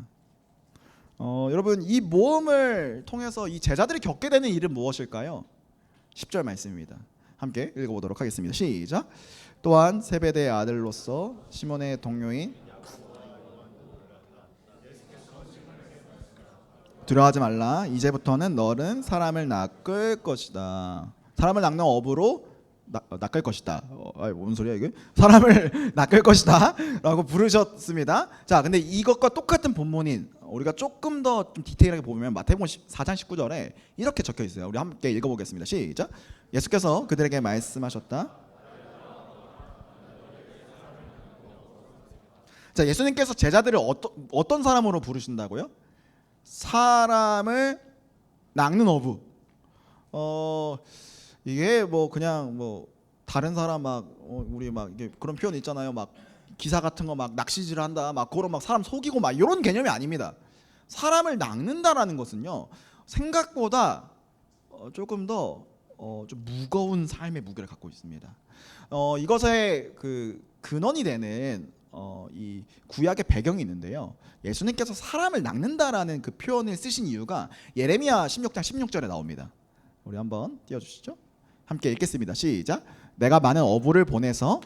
여러분 이 모험을 통해서 이 제자들이 겪게 되는 일은 무엇일까요? 10절 말씀입니다. 함께 읽어보도록 하겠습니다. 시작. 또한 세베대의 아들로서 시몬의 동료인 두려워하지 말라. 이제부터는 너는 사람을 낚을 것이다. 사람을 낚는 어부로 낚을 것이다. 뭔 소리야 이게? 사람을 낚을 것이다라고 부르셨습니다. 자, 근데 이것과 똑같은 본문인 우리가 조금 더 좀 디테일하게 보면 마태복음 4장 19절에 이렇게 적혀 있어요. 우리 함께 읽어보겠습니다. 시작. 예수께서 그들에게 말씀하셨다. 자, 예수님께서 제자들을 어떤 사람으로 부르신다고요? 사람을 낚는 어부. 이게 뭐 그냥 뭐 다른 사람 막 우리 막 이게 그런 표현 있잖아요. 막 기사 같은 거 막 낚시질 한다. 막 그런 막 사람 속이고 막 이런 개념이 아닙니다. 사람을 낚는다라는 것은요. 생각보다 조금 더 좀 무거운 삶의 무게를 갖고 있습니다. 이것의 그 근원이 되는 이 구약의 배경이 있는데요. 예수님께서 사람을 낚는다라는 그 표현을 쓰신 이유가 예레미야 16장 16절에 나옵니다. 우리 한번 띄워주시죠. 함께 읽겠습니다. 시작. 내가 많은 어부를 보내서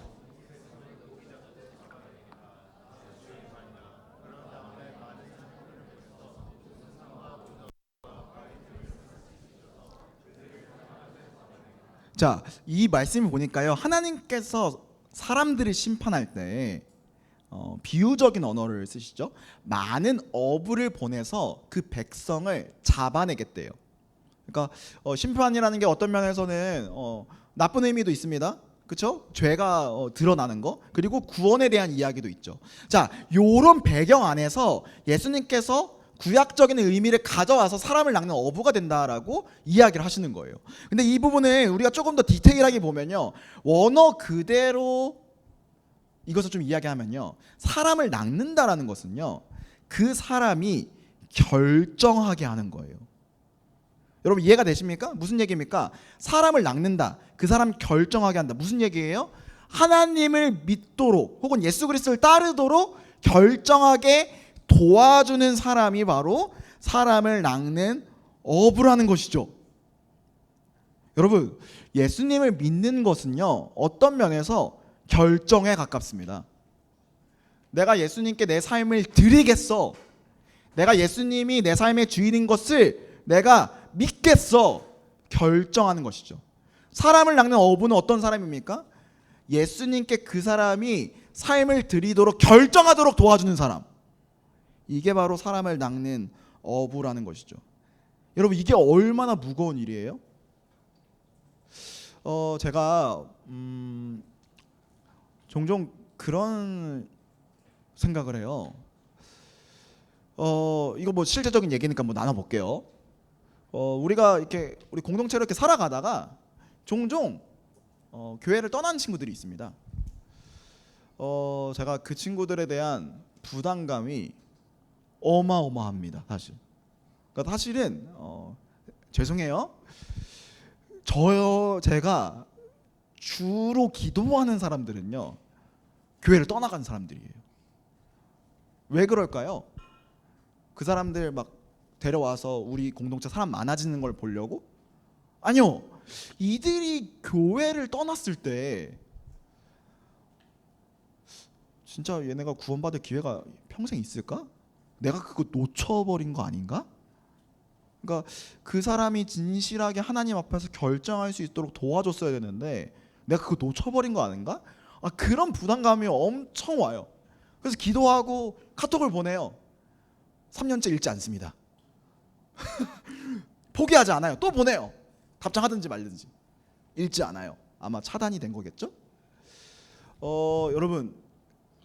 자, 이 말씀을 보니까요. 하나님께서 사람들을 심판할 때 비유적인 언어를 쓰시죠. 많은 어부를 보내서 그 백성을 잡아내겠대요. 그러니까 심판이라는 게 어떤 면에서는 나쁜 의미도 있습니다. 그렇죠? 죄가 드러나는 거 그리고 구원에 대한 이야기도 있죠. 자, 요런 배경 안에서 예수님께서 구약적인 의미를 가져와서 사람을 낚는 어부가 된다라고 이야기를 하시는 거예요. 근데 이 부분을 우리가 조금 더 디테일하게 보면요. 원어 그대로 이것을 좀 이야기하면요. 사람을 낚는다라는 것은요. 그 사람이 결정하게 하는 거예요. 여러분 이해가 되십니까? 무슨 얘기입니까? 사람을 낚는다. 그 사람 결정하게 한다. 무슨 얘기예요? 하나님을 믿도록 혹은 예수 그리스도를 따르도록 결정하게 도와주는 사람이 바로 사람을 낚는 어부라는 것이죠. 여러분 예수님을 믿는 것은요. 어떤 면에서 결정에 가깝습니다. 내가 예수님께 내 삶을 드리겠어. 내가 예수님이 내 삶의 주인인 것을 내가 믿겠어. 결정하는 것이죠. 사람을 낚는 어부는 어떤 사람입니까? 예수님께 그 사람이 삶을 드리도록 결정하도록 도와주는 사람. 이게 바로 사람을 낚는 어부라는 것이죠. 여러분 이게 얼마나 무거운 일이에요? 제가 종종 그런 생각을 해요. 이거 뭐 실제적인 얘기니까 뭐 나눠볼게요. 우리가 이렇게 우리 공동체로 이렇게 살아가다가 종종 교회를 떠나는 친구들이 있습니다. 제가 그 친구들에 대한 부담감이 어마어마합니다. 사실. 그러니까 사실은 죄송해요. 제가 주로 기도하는 사람들은요 교회를 떠나간 사람들이에요. 왜 그럴까요? 그 사람들 막 데려와서 우리 공동체 사람 많아지는 걸 보려고? 아니요. 이들이 교회를 떠났을 때 진짜 얘네가 구원받을 기회가 평생 있을까? 내가 그거 놓쳐버린 거 아닌가? 그러니까 그 사람이 진실하게 하나님 앞에서 결정할 수 있도록 도와줬어야 되는데 내가 그거 놓쳐버린 거 아닌가? 그런 부담감이 엄청 와요. 그래서 기도하고 카톡을 보내요. 3년째 읽지 않습니다. 포기하지 않아요. 또 보내요. 답장하든지 말든지. 읽지 않아요. 아마 차단이 된 거겠죠? 여러분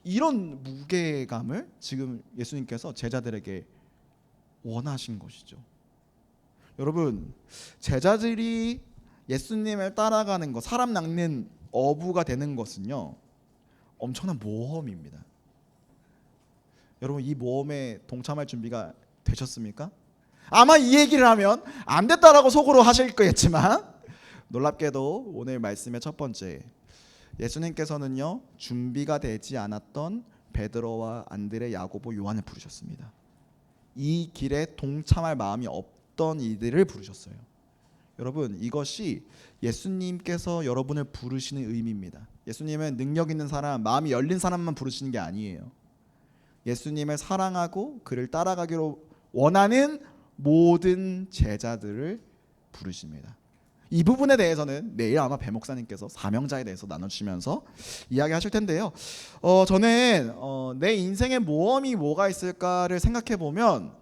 이런 무게감을 지금 예수님께서 제자들에게 원하신 것이죠. 여러분 제자들이 예수님을 따라가는 것, 사람 낚는 어부가 되는 것은요 엄청난 모험입니다. 여러분 이 모험에 동참할 준비가 되셨습니까? 아마 이 얘기를 하면 안 됐다라고 속으로 하실 거겠지만 놀랍게도 오늘 말씀의 첫 번째, 예수님께서는요 준비가 되지 않았던 베드로와 안드레, 야고보, 요한을 부르셨습니다. 이 길에 동참할 마음이 없던 이들을 부르셨어요. 여러분 이것이 예수님께서 여러분을 부르시는 의미입니다. 예수님은 능력 있는 사람, 마음이 열린 사람만 부르시는 게 아니에요. 예수님을 사랑하고 그를 따라가기로 원하는 모든 제자들을 부르십니다. 이 부분에 대해서는 내일 아마 배 목사님께서 사명자에 대해서 나눠주시면서 이야기하실 텐데요. 저는 내 인생의 모험이 뭐가 있을까를 생각해 보면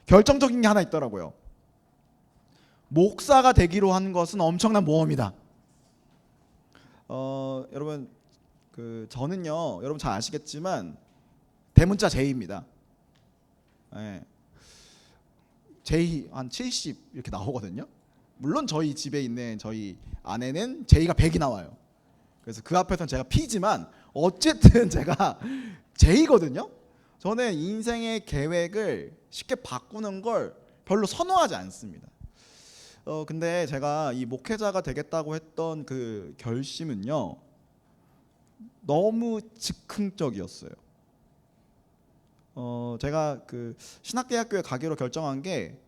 결정적인 게 하나 있더라고요. 목사가 되기로 한 것은 엄청난 모험이다. 여러분 저는요 여러분 잘 아시겠지만 대문자 J입니다. 네. J 한 70 이렇게 나오거든요. 물론 저희 집에 있는 저희 아내는 J가 100이 나와요. 그래서 그 앞에서는 제가 P지만 어쨌든 제가 J거든요. 저는 인생의 계획을 쉽게 바꾸는 걸 별로 선호하지 않습니다. 근데 제가 이 목회자가 되겠다고 했던 그 결심은요 너무 즉흥적이었어요. 제가 그 신학대학교에 가기로 결정한 게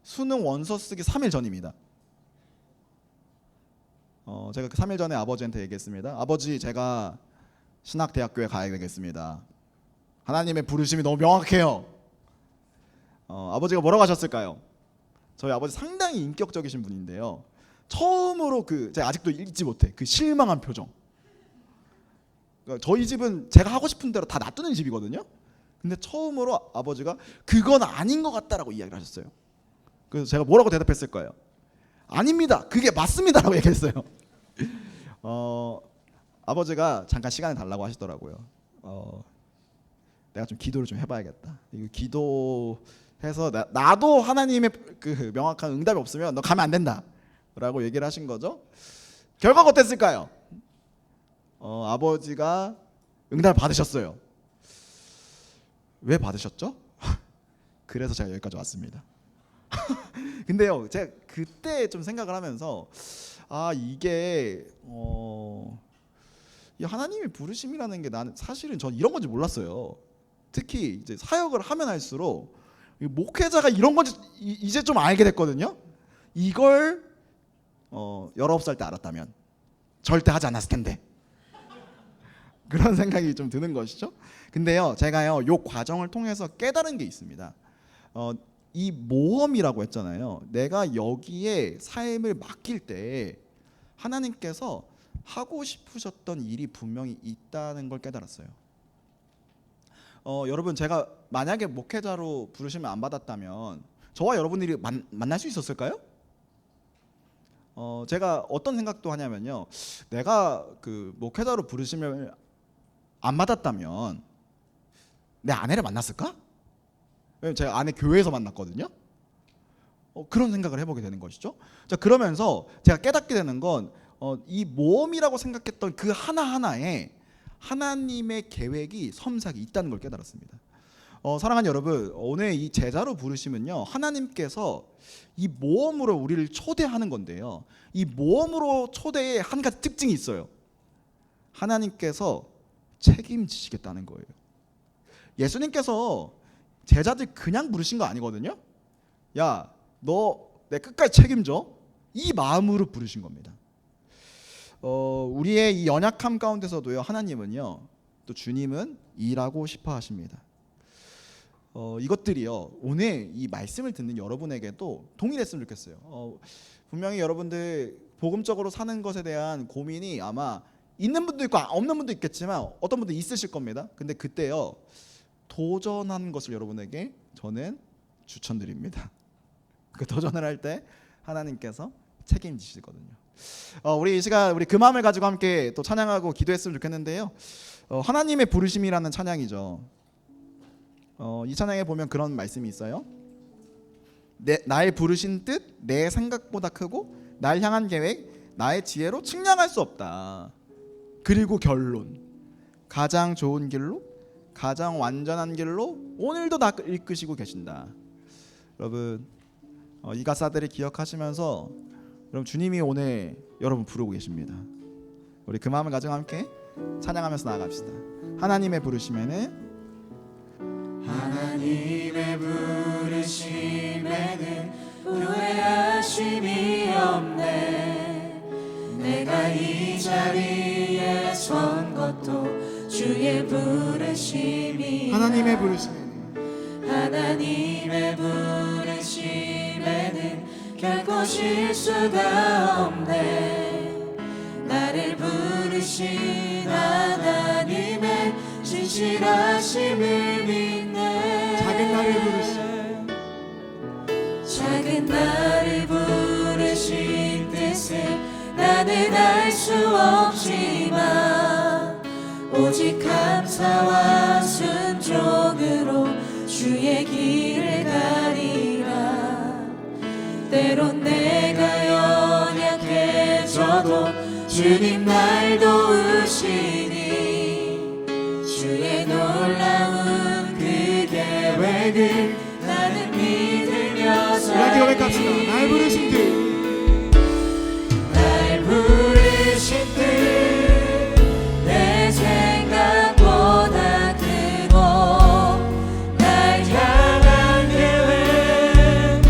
수능 원서 쓰기 3일 전입니다. 제가 그 3일 전에 아버지한테 얘기했습니다. 아버지 제가 신학대학교에 가야 되겠습니다. 하나님의 부르심이 너무 명확해요. 아버지가 뭐라고 하셨을까요? 저희 아버지 상당히 인격적이신 분인데요. 처음으로 제가 아직도 잊지 못해 그 실망한 표정. 그러니까 저희 집은 제가 하고 싶은 대로 다 놔두는 집이거든요. 근데 처음으로 아버지가 그건 아닌 것 같다라고 이야기를 하셨어요. 그래서 제가 뭐라고 대답했을 거예요? 아닙니다. 그게 맞습니다라고 얘기했어요. 아버지가 잠깐 시간을 달라고 하시더라고요. 내가 좀 기도를 좀 해봐야겠다. 이거 기도해서 나도 하나님의 그 명확한 응답이 없으면 너 가면 안 된다라고 얘기를 하신 거죠. 결과가 어땠을까요? 아버지가 응답을 받으셨어요. 왜 받으셨죠? 그래서 제가 여기까지 왔습니다. 근데요, 제가 그때 좀 생각을 하면서 이게 이 하나님의 부르심이라는 게 나는 사실은 전 이런 건지 몰랐어요. 특히 이제 사역을 하면 할수록 목회자가 이런 건지 이제 좀 알게 됐거든요. 이걸 19살 때 알았다면 절대 하지 않았을 텐데. 그런 생각이 좀 드는 것이죠. 근데요, 제가요, 요 과정을 통해서 깨달은 게 있습니다. 이 모험이라고 했잖아요. 내가 여기에 삶을 맡길 때 하나님께서 하고 싶으셨던 일이 분명히 있다는 걸 깨달았어요. 여러분 제가 만약에 목회자로 부르심을 안 받았다면 저와 여러분들이 만날 수 있었을까요? 제가 어떤 생각도 하냐면요. 내가 그 목회자로 부르심을 안 받았다면 내 아내를 만났을까? 왜냐면 제가 아내 교회에서 만났거든요. 그런 생각을 해보게 되는 것이죠. 자, 그러면서 제가 깨닫게 되는 건 이 모험이라고 생각했던 그 하나하나에 하나님의 계획이 섬세하게 있다는 걸 깨달았습니다. 사랑하는 여러분, 오늘 이 제자로 부르심은요, 하나님께서 이 모험으로 우리를 초대하는 건데요, 이 모험으로 초대의 한 가지 특징이 있어요. 하나님께서 책임지시겠다는 거예요. 예수님께서 제자들 그냥 부르신 거 아니거든요. 야, 너 내 끝까지 책임져. 이 마음으로 부르신 겁니다. 우리의 이 연약함 가운데서도요, 하나님은요, 또 주님은 일하고 싶어 하십니다. 이것들이요, 오늘 이 말씀을 듣는 여러분에게도 동일했으면 좋겠어요. 분명히 여러분들 복음적으로 사는 것에 대한 고민이 아마 있는 분도 있고 없는 분도 있겠지만 어떤 분도 있으실 겁니다. 근데 그때요, 도전하는 것을 여러분에게 저는 추천드립니다. 그 도전을 할 때 하나님께서 책임지시거든요. 우리 이 시간 우리 그 마음을 가지고 함께 또 찬양하고 기도했으면 좋겠는데요. 하나님의 부르심이라는 찬양이죠. 이 찬양에 보면 그런 말씀이 있어요. 나의 부르신 뜻 내 생각보다 크고 날 향한 계획, 나의 지혜로 측량할 수 없다. 그리고 결론, 가장 좋은 길로, 가장 완전한 길로 오늘도 나 이끄시고 계신다. 여러분, 이 가사들을 기억하시면서 여러분, 주님이 오늘 여러분 부르고 계십니다. 우리 그 마음을 가지고 함께 찬양하면서 나아갑시다. 하나님의 부르심에는, 하나님의 부르심에는 후회하심이 없네. 내가 이 자리에 선 것도 주의 부르심이. 하나님의 부르심에는, 하나님의 부르심에는 결코 실수가 없네. 나를 부르신 하나님의 진실하심을 믿네. 작은 나를 부르신, 작은 나를 부르신 뜻을 나는 알 수 없지만 오직 감사와 순종으로 주의 길을 가리라. 때론 내가 연약해져도 주님 날 도우시니 주의 놀라운 그 계획을 나는 믿으며 살리. 고백합시다. 날 부르신 듯, 날 부르신 뜻 내 생각보다 크고 날 향한 계획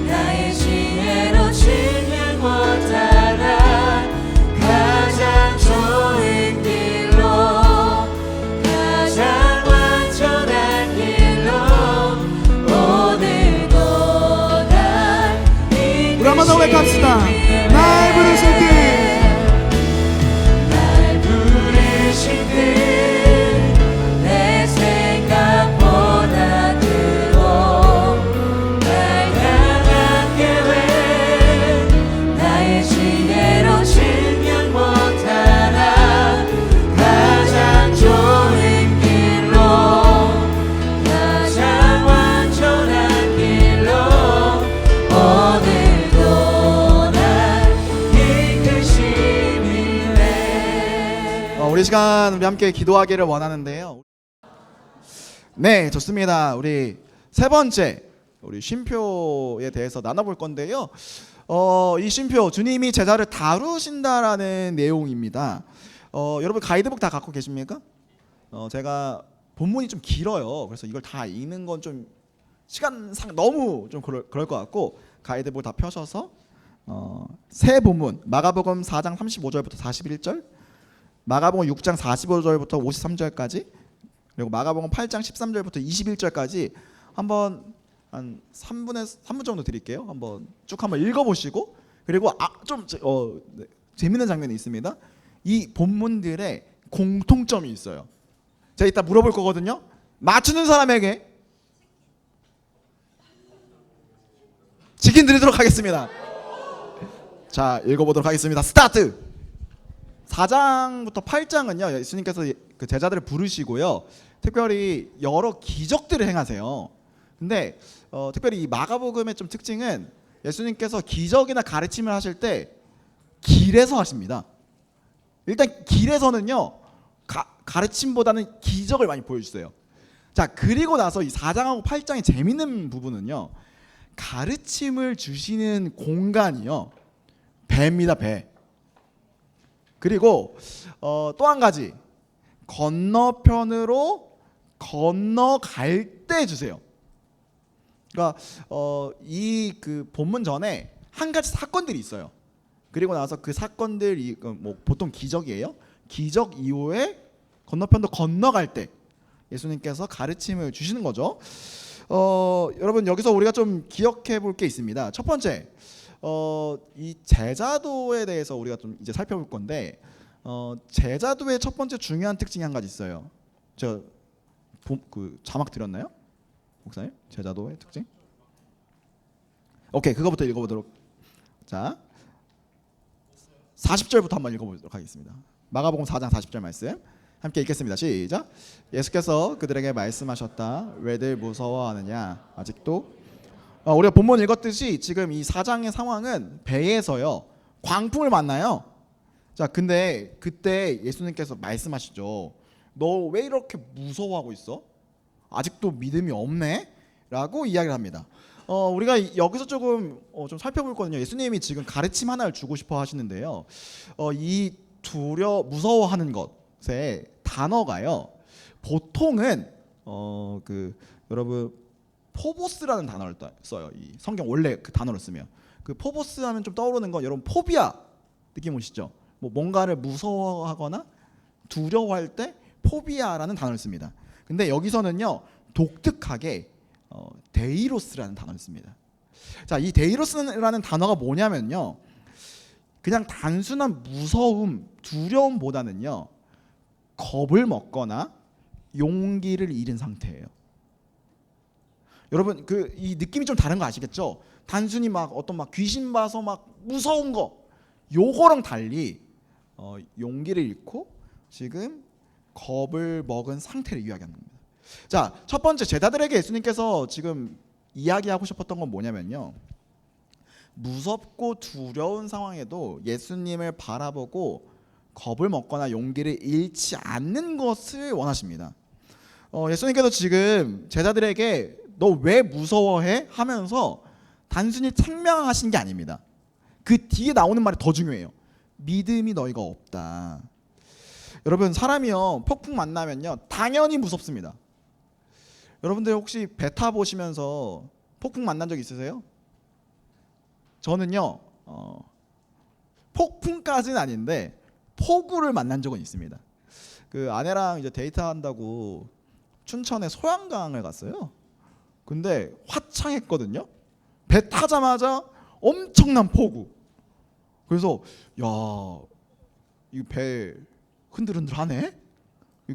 나의 지혜로 측량 못하나. 가장 좋은 길로 가장 완전한 길로 오늘도 날 우리 한번 더 고백합시다. 날 부르신 듯, 날 부르신 뜻 내 생각보다 크고 날 향한 계획 나의 지혜로 측량 못하나. 가장 좋은 길로 가장 완전한 길로 오늘도 날 이끄시네. 우리 시간 우리 함께 기도하기를 원하는데요. 네, 좋습니다. 우리 세 번째, 우리 쉼표에 대해서 나눠볼 건데요. 이 쉼표, 주님이 제자를 다루신다라는 내용입니다. 여러분 가이드북 다 갖고 계십니까? 제가 본문이 좀 길어요. 그래서 이걸 다 읽는 건 좀 시간상 너무 좀 그럴 것 같고, 가이드북 다 펴셔서 새 본문 마가복음 4장 35절부터 41절, 마가복음 6장 45절부터 53절까지, 그리고 마가복음 8장 13절부터 21절까지 한번 한 3분 정도 드릴게요. 한번 쭉 한번 읽어보시고, 그리고 재밌는 장면이 있습니다. 이 본문들의 공통점이 있어요. 제가 이따 물어볼 거거든요. 맞추는 사람에게 치킨 드리도록 하겠습니다. 자, 읽어보도록 하겠습니다. 스타트! 4장부터 8장은요, 예수님께서 그 제자들을 부르시고요, 특별히 여러 기적들을 행하세요. 근데 특별히 이 마가복음의 좀 특징은 예수님께서 기적이나 가르침을 하실 때 길에서 하십니다. 일단 길에서는요, 가르침보다는 기적을 많이 보여주세요. 자, 그리고 나서 이 4장하고 8장의 재밌는 부분은요, 가르침을 주시는 공간이요, 배입니다. 배. 그리고 또 한 가지, 건너편으로 건너갈 때 주세요. 그러니까 이 그 본문 전에 한 가지 사건들이 있어요. 그리고 나서 그 사건들이 뭐 보통 기적이에요. 기적 이후에 건너편도 건너갈 때 예수님께서 가르침을 주시는 거죠. 여러분, 여기서 우리가 좀 기억해 볼 게 있습니다. 첫 번째, 이 제자도에 대해서 우리가 좀 이제 살펴볼 건데, 제자도의 첫 번째 중요한 특징이 한 가지 있어요. 저 그 자막 드렸나요, 목사님? 제자도의 특징? 오케이, 그거부터 읽어보도록. 자, 40절부터 한번 읽어보도록 하겠습니다. 마가복음 4장 40절 말씀 함께 읽겠습니다. 시작. 예수께서 그들에게 말씀하셨다. 왜들 무서워하느냐? 아직도 우리가 본문 읽었듯이 지금 이 4장의 상황은 배에서요, 광풍을 만나요. 자, 근데 그때 예수님께서 말씀하시죠. 너 왜 이렇게 무서워하고 있어? 아직도 믿음이 없네? 라고 이야기를 합니다. 우리가 여기서 조금 좀 살펴볼 거든요. 예수님이 지금 가르침 하나를 주고 싶어 하시는데요. 이 무서워하는 것의 단어가요. 보통은 여러분 포보스라는 단어를 써요. 이 성경 원래 그 단어를 쓰면 그 포보스 하면 좀 떠오르는 건 여러분 포비아 느낌 오시죠? 뭐 뭔가를 무서워하거나 두려워할 때 포비아라는 단어를 씁니다. 근데 여기서는요 독특하게 데이로스라는 단어를 씁니다. 자, 이 데이로스라는 단어가 뭐냐면요, 그냥 단순한 무서움, 두려움보다는요 겁을 먹거나 용기를 잃은 상태예요. 여러분 이 느낌이 좀 다른 거 아시겠죠? 단순히 막 귀신 봐서 막 무서운 거 요거랑 달리 용기를 잃고 지금 겁을 먹은 상태를 이야기하는 겁니다. 자, 첫 번째 제자들에게 예수님께서 지금 이야기하고 싶었던 건 뭐냐면요, 무섭고 두려운 상황에도 예수님을 바라보고 겁을 먹거나 용기를 잃지 않는 것을 원하십니다. 예수님께서 지금 제자들에게 너 왜 무서워해? 하면서 단순히 책망하신 게 아닙니다. 그 뒤에 나오는 말이 더 중요해요. 믿음이 너희가 없다. 여러분 사람이요 폭풍 만나면요 당연히 무섭습니다. 여러분들 혹시 배 타보시면서 폭풍 만난 적 있으세요? 저는요 폭풍까지는 아닌데 폭우를 만난 적은 있습니다. 그 아내랑 이제 데이트한다고 춘천에 소양강을 갔어요. 근데 화창했거든요. 배 타자마자 엄청난 폭우. 그래서 야, 이 배 흔들흔들하네.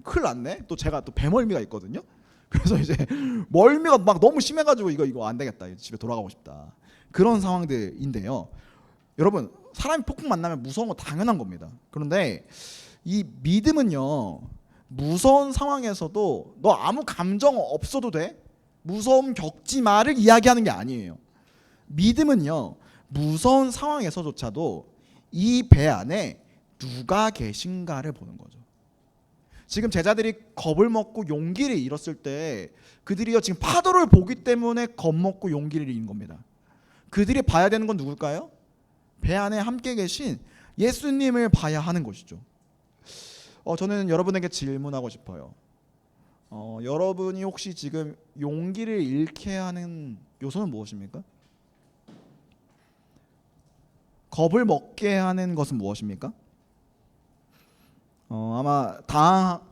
큰일 났네. 또 제가 또 배멀미가 있거든요. 그래서 이제 멀미가 막 너무 심해가지고 이거 안 되겠다. 집에 돌아가고 싶다. 그런 상황들인데요. 여러분 사람이 폭풍 만나면 무서운 거 당연한 겁니다. 그런데 이 믿음은요 무서운 상황에서도 너 아무 감정 없어도 돼, 무서움 겪지 마를 이야기하는 게 아니에요. 믿음은요 무서운 상황에서조차도 이 배 안에 누가 계신가를 보는 거죠. 지금 제자들이 겁을 먹고 용기를 잃었을 때 그들이요 지금 파도를 보기 때문에 겁먹고 용기를 잃은 겁니다. 그들이 봐야 되는 건 누굴까요? 배 안에 함께 계신 예수님을 봐야 하는 것이죠. 저는 여러분에게 질문하고 싶어요. 여러분이 혹시 지금 용기를 잃게 하는 요소는 무엇입니까? 겁을 먹게 하는 것은 무엇입니까? 아마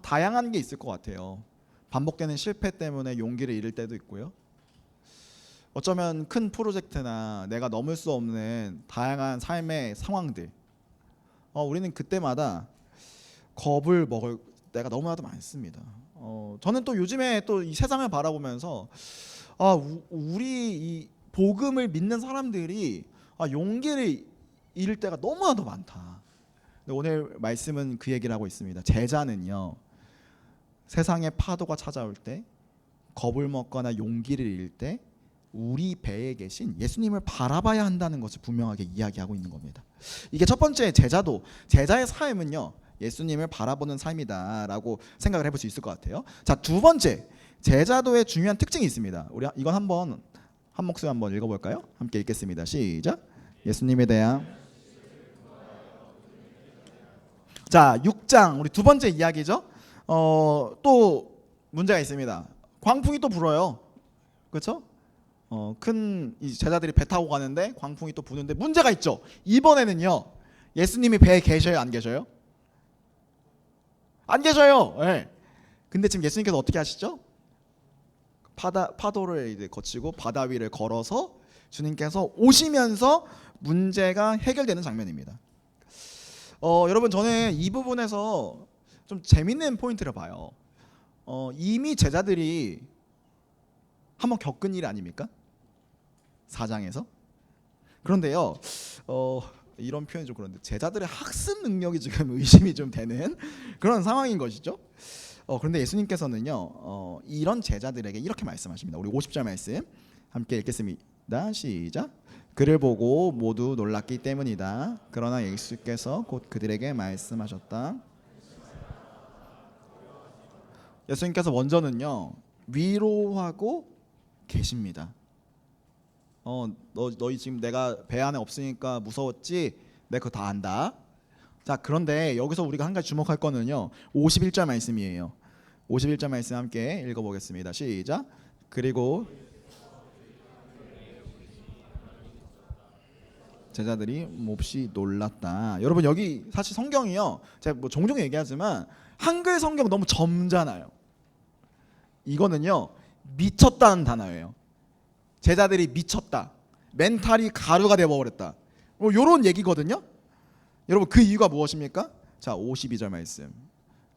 다양한 게 있을 것 같아요. 반복되는 실패 때문에 용기를 잃을 때도 있고요. 어쩌면 큰 프로젝트나 내가 넘을 수 없는 다양한 삶의 상황들, 우리는 그때마다 겁을 먹을 때가 너무나도 많습니다. 저는 또 요즘에 또 이 세상을 바라보면서 우리 이 복음을 믿는 사람들이 용기를 잃을 때가 너무나도 많다. 오늘 말씀은 그 얘기를 하고 있습니다. 제자는요 세상의 파도가 찾아올 때, 겁을 먹거나 용기를 잃을 때 우리 배에 계신 예수님을 바라봐야 한다는 것을 분명하게 이야기하고 있는 겁니다. 이게 첫 번째 제자의 삶은요 예수님을 바라보는 삶이다라고 생각을 해볼 수 있을 것 같아요. 자, 두 번째 제자도의 중요한 특징이 있습니다. 우리 이건 한 목소리 한번 읽어볼까요? 함께 읽겠습니다. 시작. 예수님에 대한 자 6장 우리 두 번째 이야기죠. 또 문제가 있습니다. 광풍이 또 불어요. 그렇죠? 큰 제자들이 배 타고 가는데 광풍이 또 부는데 문제가 있죠. 이번에는요 예수님이 배에 계셔요, 안 계셔요? 안 계셔요. 네. 근데 지금 예수님께서 어떻게 하시죠? 파도를 이제 거치고 바다 위를 걸어서 주님께서 오시면서 문제가 해결되는 장면입니다. 여러분 저는 이 부분에서 좀 재밌는 포인트를 봐요. 이미 제자들이 한번 겪은 일 아닙니까? 4장에서. 그런데요 이런 표현이 좀 그런데 제자들의 학습 능력이 지금 의심이 좀 되는 그런 상황인 것이죠. 그런데 예수님께서는요 이런 제자들에게 이렇게 말씀하십니다. 우리 50절 말씀 함께 읽겠습니다. 시작. 그를 보고 모두 놀랐기 때문이다. 그러나 예수께서 곧 그들에게 말씀하셨다. 예수님께서 먼저는요 위로하고 계십니다. 너희 지금 내가 배 안에 없으니까 무서웠지? 내가 그거 다 안다. 자, 그런데 여기서 우리가 한 가지 주목할 거는요 51절 말씀이에요. 51절 말씀 함께 읽어보겠습니다. 시작. 그리고 제자들이 몹시 놀랐다. 여러분 여기 사실 성경이요 제가 뭐 종종 얘기하지만 한글 성경 너무 점잖아요. 이거는요 미쳤다는 단어예요. 제자들이 미쳤다. 멘탈이 가루가 되어버렸다. 뭐 이런 얘기거든요. 여러분 그 이유가 무엇입니까? 자 52절 말씀.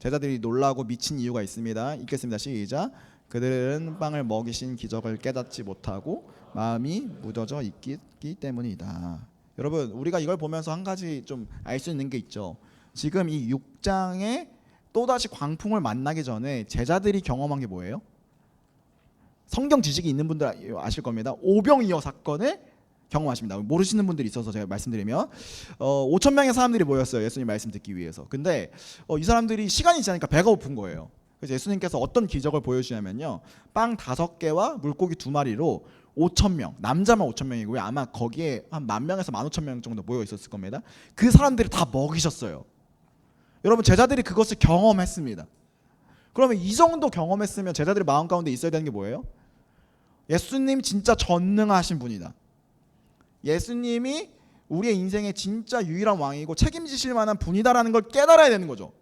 제자들이 놀라고 미친 이유가 있습니다. 읽겠습니다. 시작. 그들은 빵을 먹이신 기적을 깨닫지 못하고 마음이 무뎌져 있기 때문이다. 여러분 우리가 이걸 보면서 한 가지 좀 알 수 있는 게 있죠. 지금 이 6장에 또다시 광풍을 만나기 전에 제자들이 경험한 게 뭐예요? 성경 지식이 있는 분들 아실 겁니다. 오병이어 사건을 경험하십니다. 모르시는 분들이 있어서 제가 말씀드리면 5천 명의 사람들이 모였어요. 예수님 말씀 듣기 위해서. 근데 이 사람들이 시간이 지나니까 배가 고픈 거예요. 그래서 예수님께서 어떤 기적을 보여주냐면요. 빵 5개와 물고기 2마리로 5천 명, 남자만 5천 명이고요. 아마 거기에 한 10,000명에서 15,000명 정도 모여 있었을 겁니다. 그 사람들이 다 먹이셨어요. 여러분 제자들이 그것을 경험했습니다. 그러면 이 정도 경험했으면 제자들의 마음 가운데 있어야 되는 게 뭐예요? 예수님 진짜 전능하신 분이다. 예수님이 우리의 인생의 진짜 유일한 왕이고 책임지실 만한 분이다라는 걸 깨달아야 되는 거죠.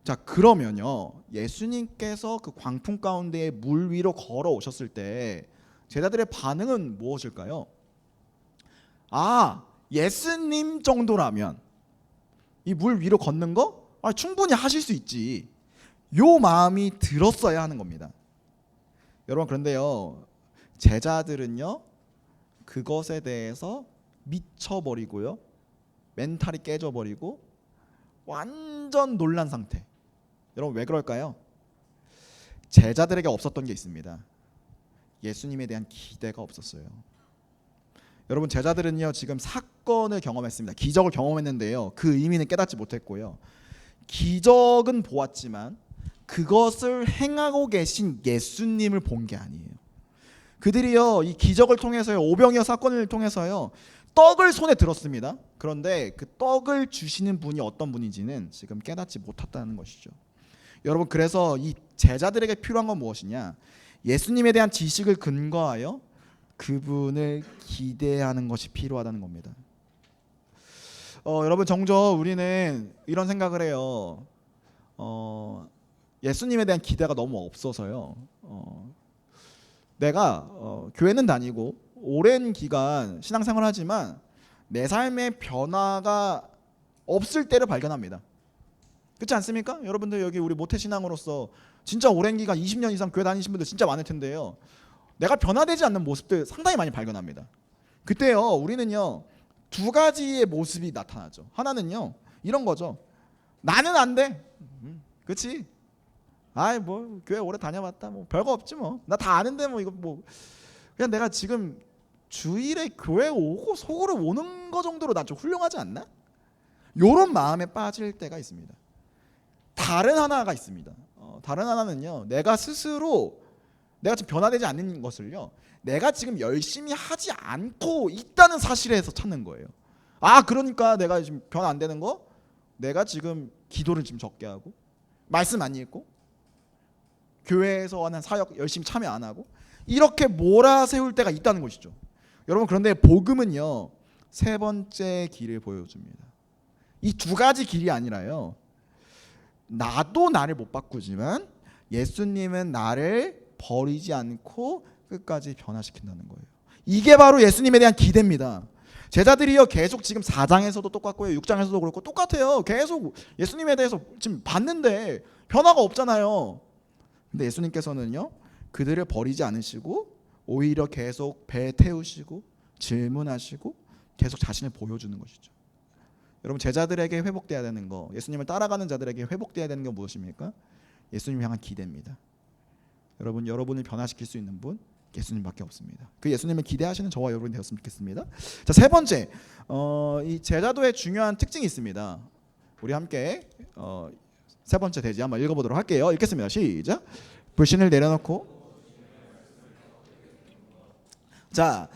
자 그러면요 예수님께서 그 광풍 가운데 물 위로 걸어오셨을 때 제자들의 반응은 무엇일까요? 아 예수님 정도라면 이 물 위로 걷는 거 충분히 하실 수 있지. 요 마음이 들었어야 하는 겁니다. 여러분 그런데요 제자들은요 그것에 대해서 미쳐버리고요 멘탈이 깨져버리고 완전 놀란 상태. 여러분 왜 그럴까요? 제자들에게 없었던 게 있습니다. 예수님에 대한 기대가 없었어요. 여러분 제자들은요 지금 사건을 경험했습니다. 기적을 경험했는데요 그 의미는 깨닫지 못했고요 기적은 보았지만 그것을 행하고 계신 예수님을 본 게 아니에요. 그들이요 이 기적을 통해서요 오병이어 사건을 통해서요 떡을 손에 들었습니다. 그런데 그 떡을 주시는 분이 어떤 분인지는 지금 깨닫지 못했다는 것이죠. 여러분 그래서 이 제자들에게 필요한 건 무엇이냐? 예수님에 대한 지식을 근거하여 그분을 기대하는 것이 필요하다는 겁니다. 여러분 종종 우리는 이런 생각을 해요. 예수님에 대한 기대가 너무 없어서요. 내가 교회는 다니고 오랜 기간 신앙생활을 하지만 내 삶의 변화가 없을 때를 발견합니다. 그렇지 않습니까? 여러분들 여기 우리 모태신앙으로서 진짜 오랜 기간 20년 이상 교회 다니신 분들 진짜 많을 텐데요. 내가 변화되지 않는 모습들 상당히 많이 발견합니다. 그때요 우리는요 두 가지의 모습이 나타나죠. 하나는요 이런 거죠. 나는 안 돼. 그렇지? 아이 뭐 교회 오래 다녀봤다 뭐 별거 없지 뭐 나 다 아는데 뭐 이거 뭐 그냥 내가 지금 주일에 교회 오고 속으로 오는 거 정도로 나 좀 훌륭하지 않나? 요런 마음에 빠질 때가 있습니다. 다른 하나가 있습니다. 다른 하나는요 내가 스스로 내가 지금 변화되지 않는 것을요 내가 지금 열심히 하지 않고 있다는 사실에서 찾는 거예요. 아 그러니까 내가 지금 변화 안 되는 거 내가 지금 기도를 지금 적게 하고 말씀 안 읽고 교회에서 하는 사역 열심히 참여 안 하고 이렇게 몰아세울 때가 있다는 것이죠. 여러분 그런데 복음은요 세 번째 길을 보여줍니다. 이 두 가지 길이 아니라요 나도 나를 못 바꾸지만 예수님은 나를 버리지 않고 끝까지 변화시킨다는 거예요. 이게 바로 예수님에 대한 기대입니다. 제자들이요 계속 지금 4장에서도 똑같고요 6장에서도 그렇고 똑같아요. 계속 예수님에 대해서 지금 봤는데 변화가 없잖아요. 근데 예수님께서는요 그들을 버리지 않으시고 오히려 계속 배 태우시고 질문하시고 계속 자신을 보여주는 것이죠. 여러분 제자들에게 회복돼야 되는 거 예수님을 따라가는 자들에게 회복돼야 되는 게 무엇입니까? 예수님 향한 기대입니다. 여러분 여러분을 변화시킬 수 있는 분 예수님밖에 없습니다. 그 예수님을 기대하시는 저와 여러분이 되었으면 좋겠습니다. 자, 세 번째, 이 제자도의 중요한 특징이 있습니다. 우리 함께 세 번째 대지 한번 읽어보도록 할게요. 읽겠습니다. 시작. 불신을 내려놓고, 자,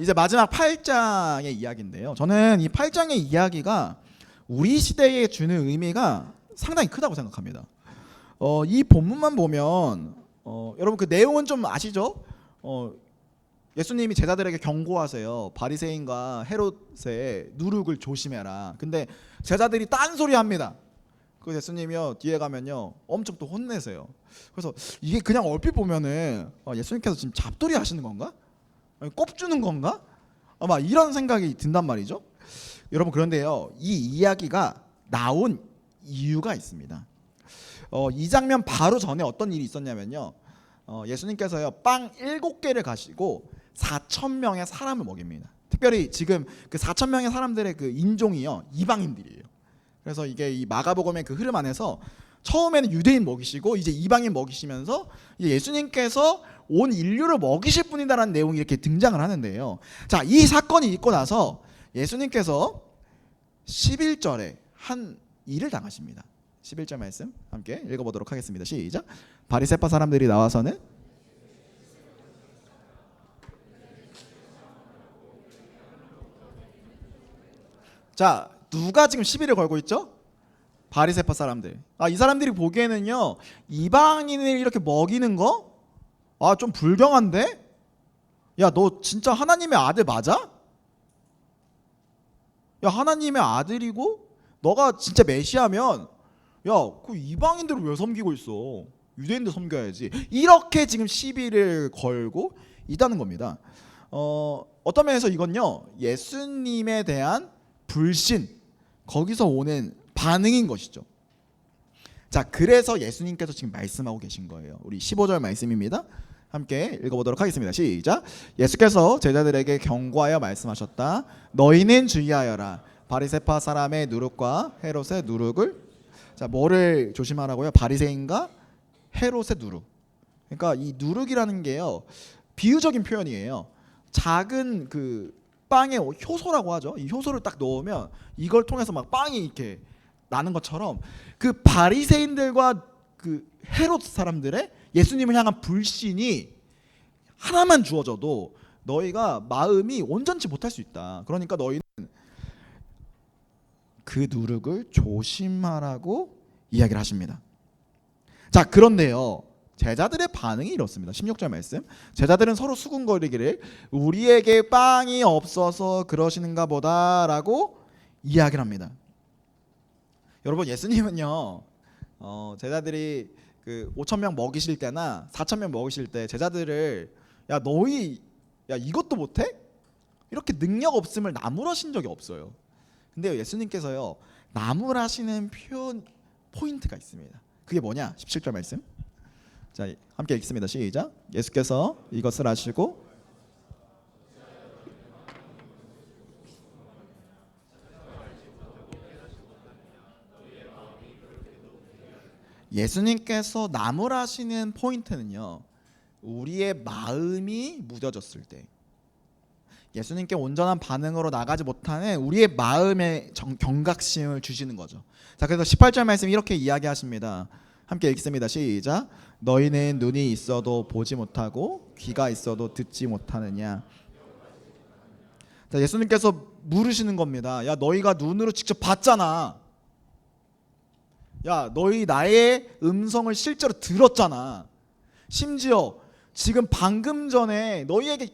이제 마지막 8장의 이야기인데요. 저는 이 8장의 이야기가 우리 시대에 주는 의미가 상당히 크다고 생각합니다. 이 본문만 보면 여러분 그 내용은 좀 아시죠? 예수님이 제자들에게 경고하세요. 바리새인과 헤롯의 누룩을 조심해라. 근데 제자들이 딴소리 합니다. 그 예수님이요 뒤에 가면요 엄청 또 혼내세요. 그래서 이게 그냥 얼핏 보면은 예수님께서 지금 잡돌이 하시는 건가? 아니, 꼽주는 건가? 아마 이런 생각이 든단 말이죠. 여러분 그런데요 이 이야기가 나온 이유가 있습니다. 이 장면 바로 전에 어떤 일이 있었냐면요, 예수님께서요 빵 7개를 가지고 4,000명의 사람을 먹입니다. 특별히 지금 그 4,000명의 사람들의 그 인종이요 이방인들이에요. 그래서 이게 이 마가복음의 그 흐름 안에서 처음에는 유대인 먹이시고 이제 이방인 먹이시면서 이제 예수님께서 온 인류를 먹이실 분이다라는 내용이 이렇게 등장을 하는데요. 자, 이 사건이 있고 나서 예수님께서 11절에 한 일을 당하십니다. 11절 말씀 함께 읽어보도록 하겠습니다. 시작. 바리새파 사람들이 나와서는 자, 누가 지금 시비를 걸고 있죠? 바리새파 사람들. 이 사람들이 보기에는요 이방인을 이렇게 먹이는 거 좀 불경한데? 야, 너 진짜 하나님의 아들 맞아? 야, 하나님의 아들이고 너가 진짜 메시아면 야, 그 이방인들을 왜 섬기고 있어? 유대인들 섬겨야지. 이렇게 지금 시비를 걸고 있다는 겁니다. 어떤 면에서 이건요 예수님에 대한 불신, 거기서 오는 반응인 것이죠. 자, 그래서 예수님께서 지금 말씀하고 계신 거예요. 우리 15절 말씀입니다. 함께 읽어보도록 하겠습니다. 시작. 예수께서 제자들에게 경고하여 말씀하셨다. 너희는 주의하여라. 바리새파 사람의 누룩과 헤롯의 누룩을, 자, 뭐를 조심하라고요? 바리새인과 헤롯의 누룩. 그러니까 이 누룩이라는 게요 비유적인 표현이에요. 작은 그 빵에 효소라고 하죠. 이 효소를 딱 넣으면 이걸 통해서 막 빵이 이렇게 나는 것처럼 그 바리새인들과 그 헤롯 사람들의 예수님을 향한 불신이 하나만 주어져도 너희가 마음이 온전치 못할 수 있다. 그러니까 너희는 그 누룩을 조심하라고 이야기를 하십니다. 자, 그런데요 제자들의 반응이 이렇습니다. 16절 말씀. 제자들은 서로 수군거리기를 우리에게 빵이 없어서 그러시는가 보다라고 이야기를 합니다. 여러분 예수님은요 제자들이 그 5,000명 먹이실 때나 4,000명 먹이실 때 제자들을 야 너희 야 이것도 못해? 이렇게 능력 없음을 나무라신 적이 없어요. 근데 예수님께서요 나무라시는 표현 포인트가 있습니다. 그게 뭐냐? 17절 말씀. 자, 함께 읽습니다. 시작. 예수께서 이것을 아시고 예수님께서 나무라시는 포인트는요 우리의 마음이 무뎌졌을 때, 예수님께 온전한 반응으로 나가지 못하는 우리의 마음의 경각심을 주시는 거죠. 자, 그래서 18절 말씀 이렇게 이야기하십니다. 함께 읽습니다. 시작. 너희는 눈이 있어도 보지 못하고 귀가 있어도 듣지 못하느냐. 자, 예수님께서 물으시는 겁니다. 야, 너희가 눈으로 직접 봤잖아. 야, 너희 나의 음성을 실제로 들었잖아. 심지어 지금 방금 전에 너희에게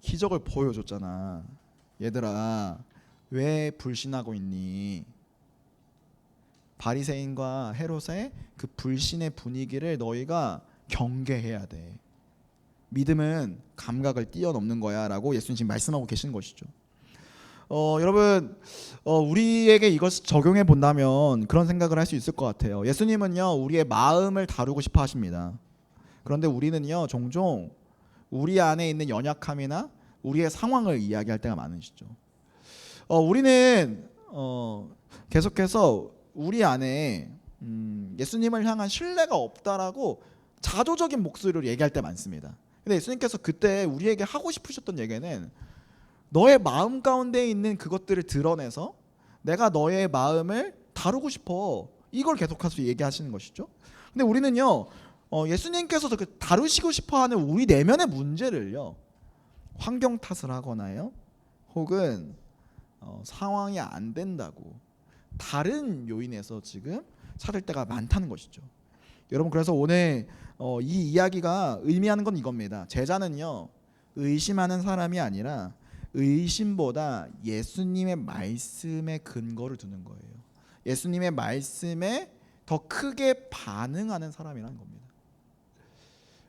기적을 보여줬잖아. 얘들아, 왜 불신하고 있니? 바리새인과 헤롯의 그 불신의 분위기를 너희가 경계해야 돼. 믿음은 감각을 뛰어넘는 거야 라고 예수님 지금 말씀하고 계신 것이죠. 여러분 우리에게 이것을 적용해 본다면 그런 생각을 할 수 있을 것 같아요. 예수님은요 우리의 마음을 다루고 싶어 하십니다. 그런데 우리는요 종종 우리 안에 있는 연약함이나 우리의 상황을 이야기할 때가 많으시죠. 우리는 계속해서 우리 안에 예수님을 향한 신뢰가 없다라고 자조적인 목소리로 얘기할 때 많습니다. 근데 예수님께서 그때 우리에게 하고 싶으셨던 얘기는 너의 마음 가운데 있는 그것들을 드러내서 내가 너의 마음을 다루고 싶어. 이걸 계속해서 얘기하시는 것이죠. 근데 우리는요, 예수님께서 그 다루시고 싶어하는 우리 내면의 문제를요, 환경 탓을 하거나요, 혹은 상황이 안 된다고 다른 요인에서 지금 찾을 때가 많다는 것이죠. 여러분, 그래서 오늘 이 이야기가 의미하는 건 이겁니다. 제자는요, 의심하는 사람이 아니라 의심보다 예수님의 말씀에 근거를 두는 거예요. 예수님의 말씀에 더 크게 반응하는 사람이라는 겁니다.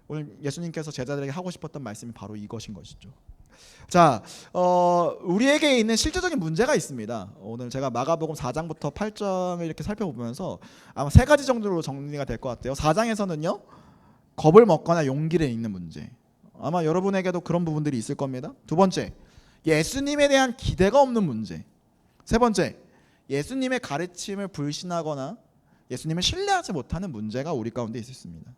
오늘 예수님께서 제자들에게 하고 싶었던 말씀이 바로 이것인 것이죠. 자, 우리에게 있는 실제적인 문제가 있습니다. 오늘 제가 마가복음 4장부터 8장을 이렇게 살펴보면서 아마 세 가지 정도로 정리가 될 것 같아요. 4장에서는요, 겁을 먹거나 용기를 잃는 문제. 아마 여러분에게도 그런 부분들이 있을 겁니다. 두 번째, 예수님에 대한 기대가 없는 문제. 세 번째, 예수님의 가르침을 불신하거나 예수님을 신뢰하지 못하는 문제가 우리 가운데 있습니다.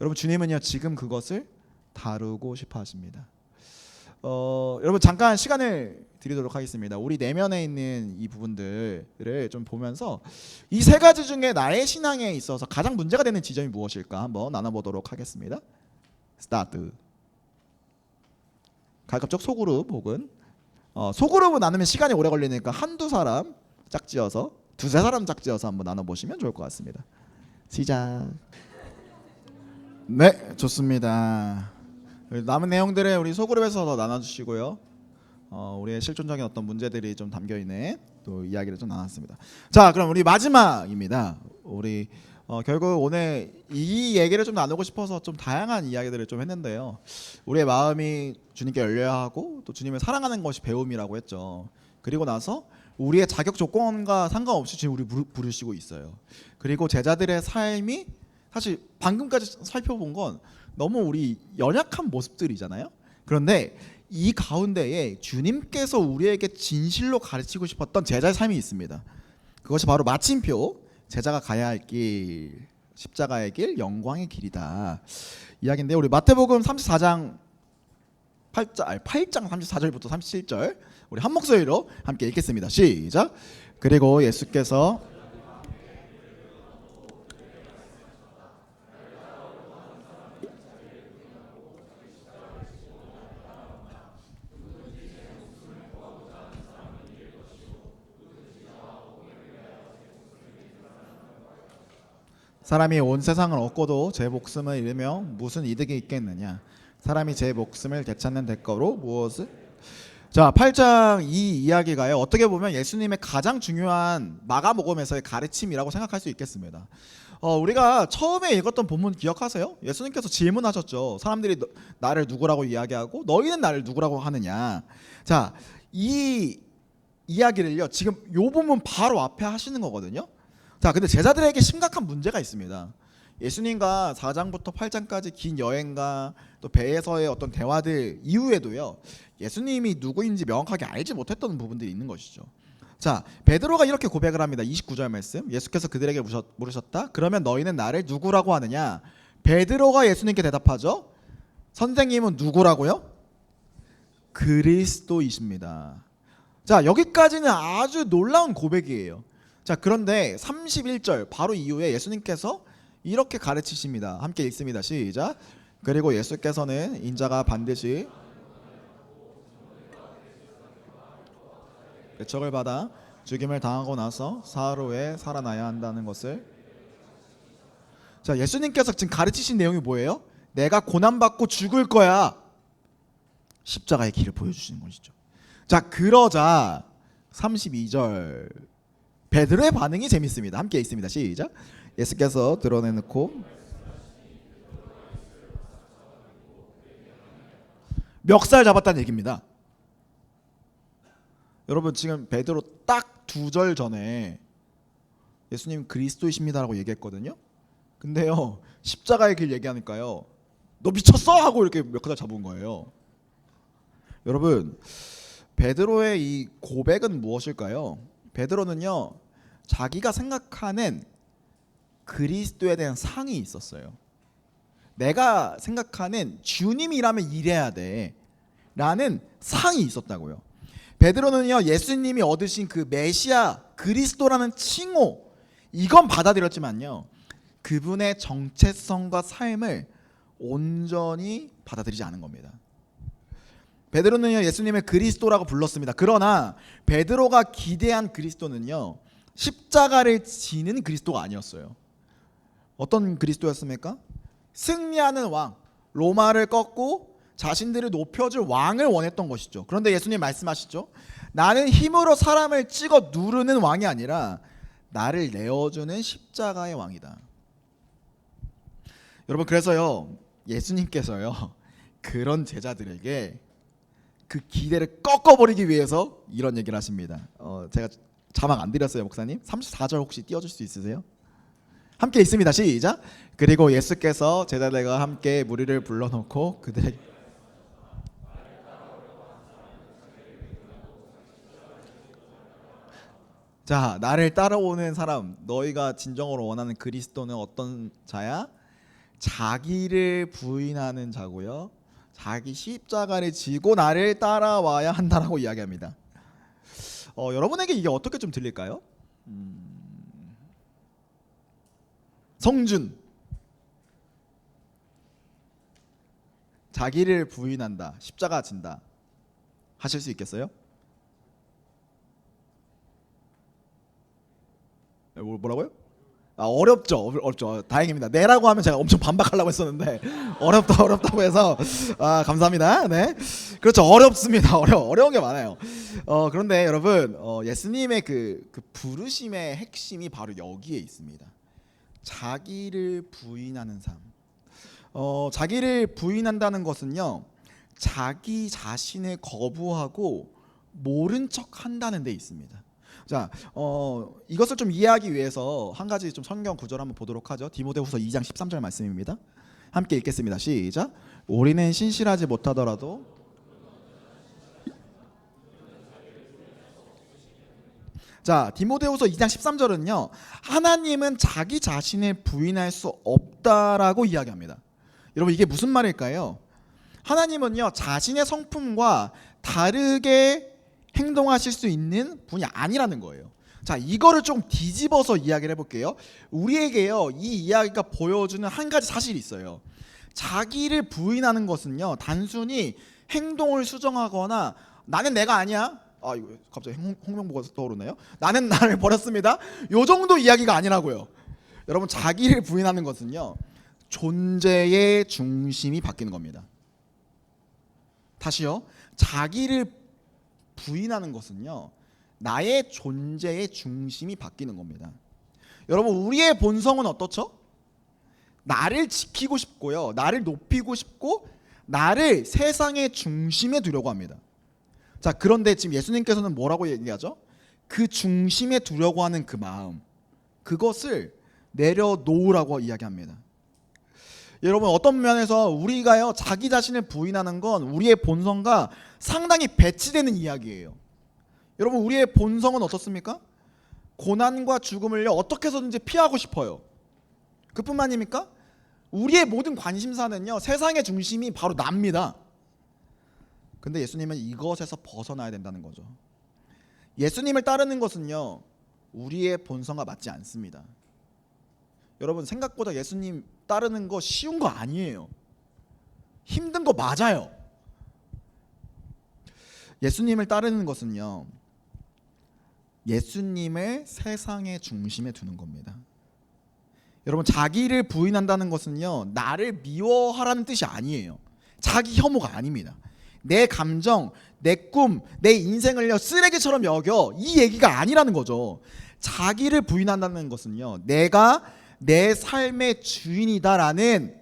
여러분, 주님은요, 지금 그것을 다루고 싶어 하십니다. 여러분, 잠깐 시간을 드리도록 하겠습니다. 우리 내면에 있는 이 부분들을 좀 보면서 이 세 가지 중에 나의 신앙에 있어서 가장 문제가 되는 지점이 무엇일까 한번 나눠보도록 하겠습니다. 스타트. 가급적 소그룹 혹은 소그룹은 나누면 시간이 오래 걸리니까 한두 사람 짝지어서 두세 사람 짝지어서 한번 나눠보시면 좋을 것 같습니다. 시작. 네, 좋습니다. 남은 내용들을 우리 소그룹에서 더 나눠주시고요. 우리의 실존적인 어떤 문제들이 좀 담겨있는 또 이야기를 좀 나눴습니다. 자, 그럼 우리 마지막입니다. 우리 결국 오늘 이 얘기를 좀 나누고 싶어서 좀 다양한 이야기들을 좀 했는데요. 우리의 마음이 주님께 열려야 하고 또 주님을 사랑하는 것이 배움이라고 했죠. 그리고 나서 우리의 자격 조건과 상관없이 지금 우리 부르시고 있어요. 그리고 제자들의 삶이 사실 방금까지 살펴본 건 너무 우리 연약한 모습들이잖아요. 그런데 이 가운데에 주님께서 우리에게 진실로 가르치고 싶었던 제자의 삶이 있습니다. 그것이 바로 마침표, 제자가 가야 할 길, 십자가의 길, 영광의 길이다 이야기인데, 우리 마태복음 34장 8장 34절부터 37절 우리 한 목소리로 함께 읽겠습니다. 시작. 그리고 예수께서 사람이 온 세상을 얻고도 제 목숨을 잃으면 무슨 이득이 있겠느냐. 사람이 제 목숨을 되찾는 대가로 무엇을. 자, 8장 이 이야기가요, 어떻게 보면 예수님의 가장 중요한 마가복음에서의 가르침이라고 생각할 수 있겠습니다. 우리가 처음에 읽었던 본문 기억하세요? 예수님께서 질문하셨죠. 사람들이 나를 누구라고 이야기하고 너희는 나를 누구라고 하느냐. 자, 이 이야기를요, 지금 요 본문 바로 앞에 하시는 거거든요. 자, 근데 제자들에게 심각한 문제가 있습니다. 예수님과 4장부터 8장까지 긴 여행과 또 배에서의 어떤 대화들 이후에도요, 예수님이 누구인지 명확하게 알지 못했던 부분들이 있는 것이죠. 자, 베드로가 이렇게 고백을 합니다. 29절 말씀. 예수께서 그들에게 물으셨다. 그러면 너희는 나를 누구라고 하느냐? 베드로가 예수님께 대답하죠. 선생님은 누구라고요? 그리스도이십니다. 자, 여기까지는 아주 놀라운 고백이에요. 자, 그런데 31절 바로 이후에 예수님께서 이렇게 가르치십니다. 함께 읽습니다. 시작. 그리고 예수께서는 인자가 반드시 배척을 받아 죽임을 당하고 나서 사흘 후에 살아나야 한다는 것을. 자, 예수님께서 지금 가르치신 내용이 뭐예요? 내가 고난받고 죽을 거야. 십자가의 길을 보여주시는 것이죠. 자, 그러자 32절 베드로의 반응이 재밌습니다. 함께 읽습니다. 시작. 예수께서 드러내놓고 멱살 잡았다는 얘기입니다. 여러분, 지금 베드로 딱 2절 전에 예수님 그리스도이십니다라고 얘기했거든요. 근데요, 십자가의 길 얘기하니까요, 너 미쳤어? 하고 이렇게 멱살 잡은 거예요. 여러분, 베드로의 이 고백은 무엇일까요? 베드로는요, 자기가 생각하는 그리스도에 대한 상이 있었어요. 내가 생각하는 주님이라면 이래야 돼 라는 상이 있었다고요. 베드로는요, 예수님이 얻으신 그 메시아 그리스도라는 칭호 이건 받아들였지만요, 그분의 정체성과 삶을 온전히 받아들이지 않은 겁니다. 베드로는요, 예수님을 그리스도라고 불렀습니다. 그러나 베드로가 기대한 그리스도는요, 십자가를 지는 그리스도가 아니었어요. 어떤 그리스도였습니까? 승리하는 왕, 로마를 꺾고 자신들을 높여줄 왕을 원했던 것이죠. 그런데 예수님 말씀하시죠. 나는 힘으로 사람을 찍어 누르는 왕이 아니라 나를 내어주는 십자가의 왕이다. 여러분, 그래서요, 예수님께서요, 그런 제자들에게 그 기대를 꺾어버리기 위해서 이런 얘기를 하십니다. 제가 자막 안 드렸어요, 목사님. 34절 혹시 띄워줄 수 있으세요? 함께 있습니다. 시작. 그리고 예수께서 제자들과 함께 무리를 불러놓고 그들에게 자, 나를 따라오는 사람, 너희가 진정으로 원하는 그리스도는 어떤 자야? 자기를 부인하는 자고요, 자기 십자가를 지고 나를 따라와야 한다라고 이야기합니다. 여러분에게 이게 어떻게 좀 들릴까요? 성준, 자기를 부인한다, 십자가 진다 하실 수 있겠어요? 뭐라고요? 어렵죠. 다행입니다. 네라고 하면 제가 엄청 반박하려고 했었는데 어렵다고 해서 감사합니다. 네, 그렇죠. 어렵습니다. 어려운 게 많아요. 그런데 여러분, 예수님의 그 부르심의 핵심이 바로 여기에 있습니다. 자기를 부인하는 삶. 자기를 부인한다는 것은요, 자기 자신을 거부하고 모른 척 한다는 데 있습니다. 자, 이것을 좀 이해하기 위해서 한 가지 좀 성경 구절 한번 보도록 하죠. 디모데후서 2장 13절 말씀입니다. 함께 읽겠습니다. 시작. 우리는 신실하지 못하더라도 자, 디모데후서 2장 13절은요, 하나님은 자기 자신을 부인할 수 없다라고 이야기합니다. 여러분, 이게 무슨 말일까요? 하나님은요, 자신의 성품과 다르게 행동하실 수 있는 분이 아니라는 거예요. 자, 이거를 좀 뒤집어서 이야기를 해볼게요. 우리에게요, 이 이야기가 보여주는 한 가지 사실이 있어요. 자기를 부인하는 것은요, 단순히 행동을 수정하거나 나는 내가 아니야, 이거 갑자기 홍명보가 떠오르네요. 나는 나를 버렸습니다, 요 정도 이야기가 아니라고요. 여러분, 자기를 부인하는 것은요, 존재의 중심이 바뀌는 겁니다. 다시요. 자기를 부인하는 것은요, 나의 존재의 중심이 바뀌는 겁니다. 여러분, 우리의 본성은 어떻죠? 나를 지키고 싶고요, 나를 높이고 싶고, 나를 세상의 중심에 두려고 합니다. 자, 그런데 지금 예수님께서는 뭐라고 얘기하죠? 그 중심에 두려고 하는 그 마음, 그것을 내려놓으라고 이야기합니다. 여러분, 어떤 면에서 우리가요, 자기 자신을 부인하는 건 우리의 본성과 상당히 배치되는 이야기예요. 여러분, 우리의 본성은 어떻습니까? 고난과 죽음을요, 어떻게 해서든지 피하고 싶어요. 그뿐만입니까? 우리의 모든 관심사는요, 세상의 중심이 바로 납니다. 근데 예수님은 이것에서 벗어나야 된다는 거죠. 예수님을 따르는 것은요, 우리의 본성과 맞지 않습니다. 여러분, 생각보다 예수님 따르는 거 쉬운 거 아니에요. 힘든 거 맞아요. 예수님을 따르는 것은요, 예수님을 세상의 중심에 두는 겁니다. 여러분, 자기를 부인한다는 것은요, 나를 미워하라는 뜻이 아니에요. 자기 혐오가 아닙니다. 내 감정, 내 꿈, 내 인생을요, 쓰레기처럼 여겨, 이 얘기가 아니라는 거죠. 자기를 부인한다는 것은요, 내가 내 삶의 주인이다라는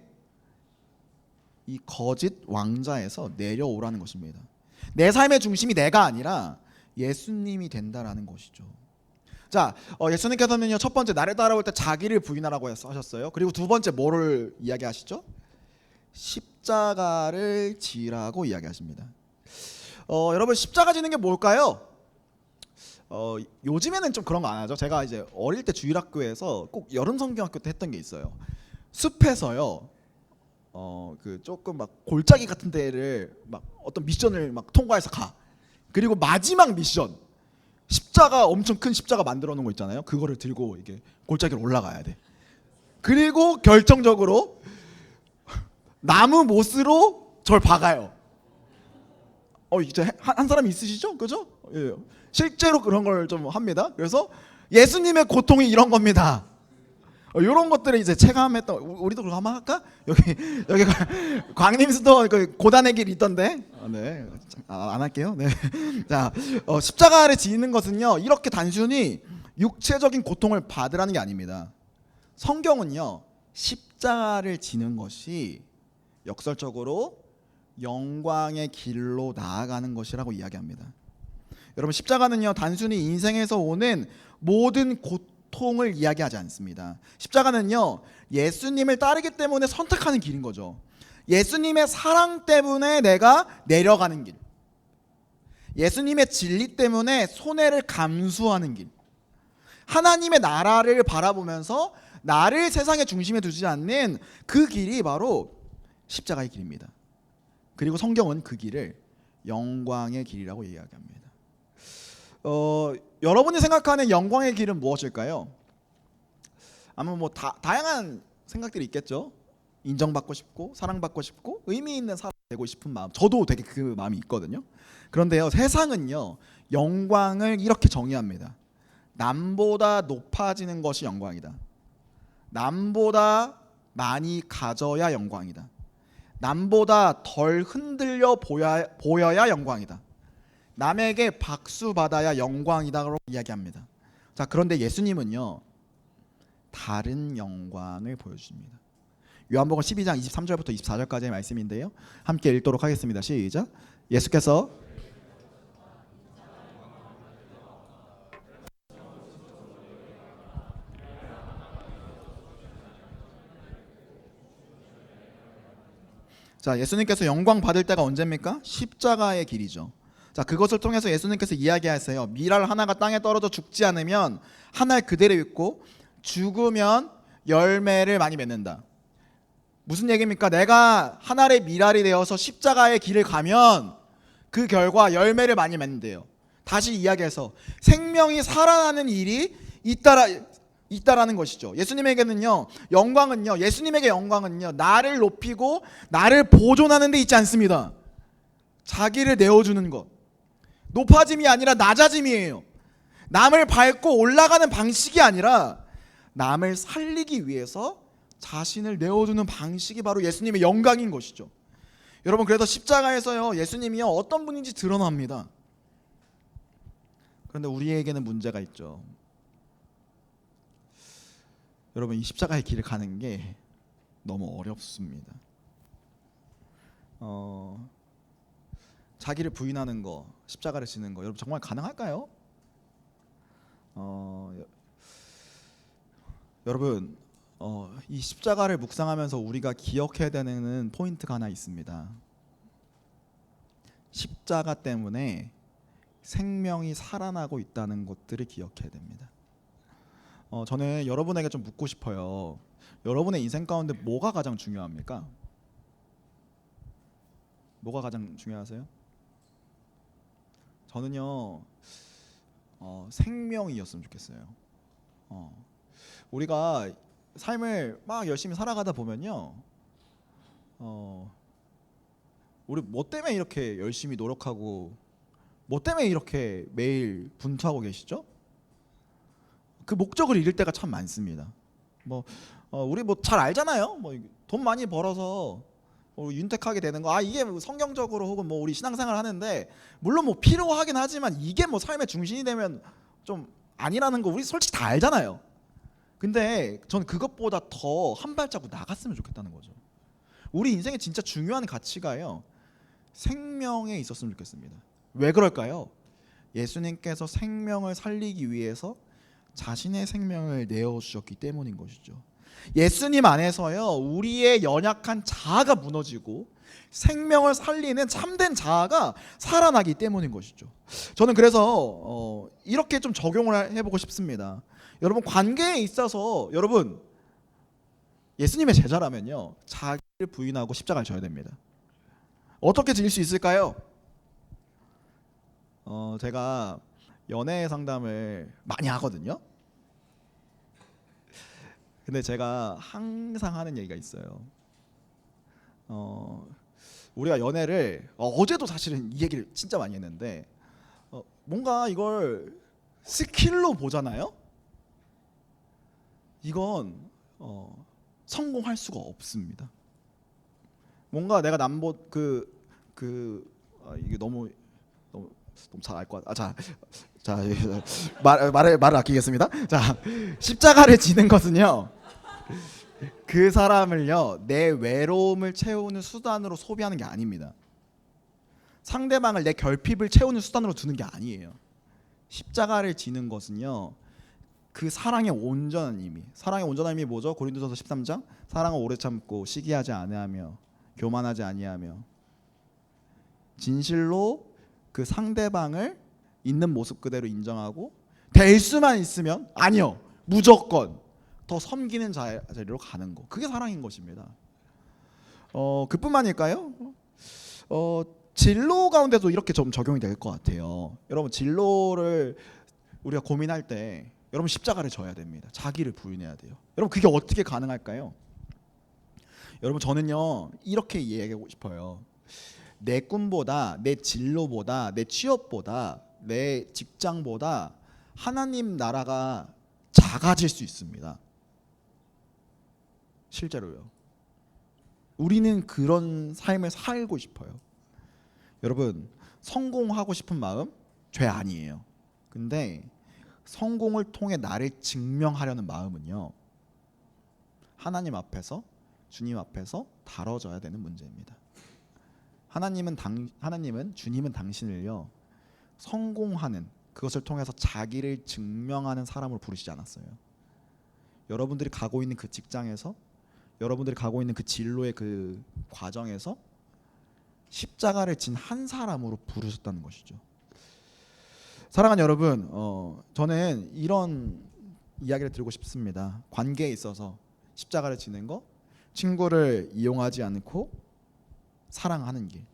이 거짓 왕자에서 내려오라는 것입니다. 내 삶의 중심이 내가 아니라 예수님이 된다라는 것이죠. 자, 예수님께서는요, 첫 번째 나를 따라올 때 자기를 부인하라고 하셨어요. 그리고 두 번째 뭐를 이야기하시죠? 십자가를 지라고 이야기하십니다. 여러분, 십자가 지는 게 뭘까요? 요즘에는 좀 그런 거 안 하죠. 제가 이제 어릴 때 주일학교에서 꼭 여름 성경학교 때 했던 게 있어요. 숲에서요, 그 조금 막 골짜기 같은 데를 막 어떤 미션을 막 통과해서 가. 그리고 마지막 미션 십자가 엄청 큰 십자가 만들어 놓은 거 있잖아요. 그거를 들고 이게 골짜기로 올라가야 돼. 그리고 결정적으로 나무 못으로 절 박아요. 이제 한 사람이 있으시죠? 그죠? 예. 실제로 그런 걸 좀 합니다. 그래서 예수님의 고통이 이런 겁니다. 이런 것들을 이제 체감했던 우리도 그거 한번 할까? 여기 광림수도 그 고단의 길 있던데. 네. 안 할게요. 네. 자, 십자가를 지는 것은요. 이렇게 단순히 육체적인 고통을 받으라는 게 아닙니다. 성경은요. 십자가를 지는 것이 역설적으로 영광의 길로 나아가는 것이라고 이야기합니다. 여러분 십자가는요. 단순히 인생에서 오는 모든 고통을 이야기하지 않습니다. 십자가는요. 예수님을 따르기 때문에 선택하는 길인 거죠. 예수님의 사랑 때문에 내가 내려가는 길. 예수님의 진리 때문에 손해를 감수하는 길. 하나님의 나라를 바라보면서 나를 세상의 중심에 두지 않는 그 길이 바로 십자가의 길입니다. 그리고 성경은 그 길을 영광의 길이라고 이야기합니다. 여러분이 생각하는 영광의 길은 무엇일까요? 아마 뭐 다양한 생각들이 있겠죠. 인정받고 싶고 사랑받고 싶고 의미 있는 사람 되고 싶은 마음. 저도 되게 그 마음이 있거든요. 그런데요, 세상은요 영광을 이렇게 정의합니다. 남보다 높아지는 것이 영광이다. 남보다 많이 가져야 영광이다. 남보다 덜 흔들려 보여야 영광이다. 남에게 박수 받아야 영광이다라고 이야기합니다. 자, 그런데 예수님은요 다른 영광을 보여주십니다. 요한복음 12장 23절부터 24절까지의 말씀인데요. 함께 읽도록 하겠습니다. 시작. 예수께서 예수님께서 영광 받을 때가 언제입니까? 십자가의 길이죠. 자, 그것을 통해서 예수님께서 이야기하세요. 밀알 하나가 땅에 떨어져 죽지 않으면 한 알 그대로 있고 죽으면 열매를 많이 맺는다. 무슨 얘기입니까? 내가 한 알의 밀알이 되어서 십자가의 길을 가면 그 결과 열매를 많이 맺는데요. 다시 이야기해서 생명이 살아나는 일이 있다라는 것이죠. 예수님에게는요 영광은요 예수님에게 영광은요 나를 높이고 나를 보존하는 데 있지 않습니다. 자기를 내어주는 것, 높아짐이 아니라 낮아짐이에요. 남을 밟고 올라가는 방식이 아니라 남을 살리기 위해서 자신을 내어주는 방식이 바로 예수님의 영광인 것이죠. 여러분, 그래서 십자가에서요 예수님이요 어떤 분인지 드러납니다. 그런데 우리에게는 문제가 있죠. 여러분, 이 십자가의 길을 가는 게 너무 어렵습니다. 자기를 부인하는 거, 십자가를 지는 거, 여러분 정말 가능할까요? 여러분, 이 십자가를 묵상하면서 우리가 기억해야 되는 포인트가 하나 있습니다. 십자가 때문에 생명이 살아나고 있다는 것들을 기억해야 됩니다. 저는 여러분에게 좀 묻고 싶어요. 여러분의 인생 가운데 뭐가 가장 중요합니까? 뭐가 가장 중요하세요? 저는요 생명이었으면 좋겠어요. 우리가 삶을 막 열심히 살아가다 보면요 우리 뭐 때문에 이렇게 열심히 노력하고 뭐 때문에 이렇게 매일 분투하고 계시죠? 그 목적을 잃을 때가 참 많습니다. 우리 뭐 잘 알잖아요. 돈 많이 벌어서 윤택하게 되는 거, 이게 성경적으로 혹은 우리 신앙생활 하는데 물론 필요하긴 하지만 이게 삶의 중심이 되면 좀 아니라는 거 우리 솔직히 다 알잖아요. 근데 저는 그것보다 더 한 발자국 나갔으면 좋겠다는 거죠. 우리 인생에 진짜 중요한 가치가요 생명에 있었으면 좋겠습니다. 왜 그럴까요? 예수님께서 생명을 살리기 위해서 자신의 생명을 내어주셨기 때문인 것이죠. 예수님 안에서요 우리의 연약한 자아가 무너지고 생명을 살리는 참된 자아가 살아나기 때문인 것이죠. 저는 그래서 이렇게 좀 적용을 해보고 싶습니다. 여러분, 관계에 있어서 여러분 예수님의 제자라면요 자기 부인하고 십자가를 져야 됩니다. 어떻게 질 수 있을까요? 제가 연애 상담을 많이 하거든요. 근데 제가 항상 하는 얘기가 있어요. 우리가 연애를 어제도 사실은 이 얘기를 진짜 많이 했는데 뭔가 이걸 스킬로 보잖아요. 이건 성공할 수가 없습니다. 뭔가 내가 이게 너무 잘 알 것 같아. 자, 말을 아끼겠습니다. 자, 십자가를 지는 것은요, 그 사람을요 내 외로움을 채우는 수단으로 소비하는 게 아닙니다. 상대방을 내 결핍을 채우는 수단으로 두는 게 아니에요. 십자가를 지는 것은요, 그 사랑의 온전한 의미 뭐죠? 고린도전서 13장 사랑은 오래 참고 시기하지 아니하며 교만하지 아니하며 진실로 그 상대방을 있는 모습 그대로 인정하고 될 수만 있으면 아니요 무조건 더 섬기는 자리로 가는 거, 그게 사랑인 것입니다. 그뿐만일까요? 진로 가운데도 이렇게 좀 적용이 될 것 같아요. 여러분, 진로를 우리가 고민할 때 여러분 십자가를 져야 됩니다. 자기를 부인해야 돼요. 여러분, 그게 어떻게 가능할까요? 여러분, 저는요 이렇게 이야기하고 싶어요. 내 꿈보다, 내 진로보다, 내 취업보다, 내 직장보다 하나님 나라가 작아질 수 있습니다. 실제로요. 우리는 그런 삶을 살고 싶어요. 여러분, 성공하고 싶은 마음 죄 아니에요. 근데 성공을 통해 나를 증명하려는 마음은요, 하나님 앞에서, 주님 앞에서 다뤄져야 되는 문제입니다. 주님은 당신을요 성공하는, 그것을 통해서 자기를 증명하는 사람으로 부르시지 않았어요. 여러분들이 가고 있는 그 직장에서, 여러분들이 가고 있는 그 진로의 그 과정에서 십자가를 진 한 사람으로 부르셨다는 것이죠. 사랑하는 여러분, 저는 이런 이야기를 드리고 싶습니다. 관계에 있어서 십자가를 지는 거, 친구를 이용하지 않고 사랑하는 길,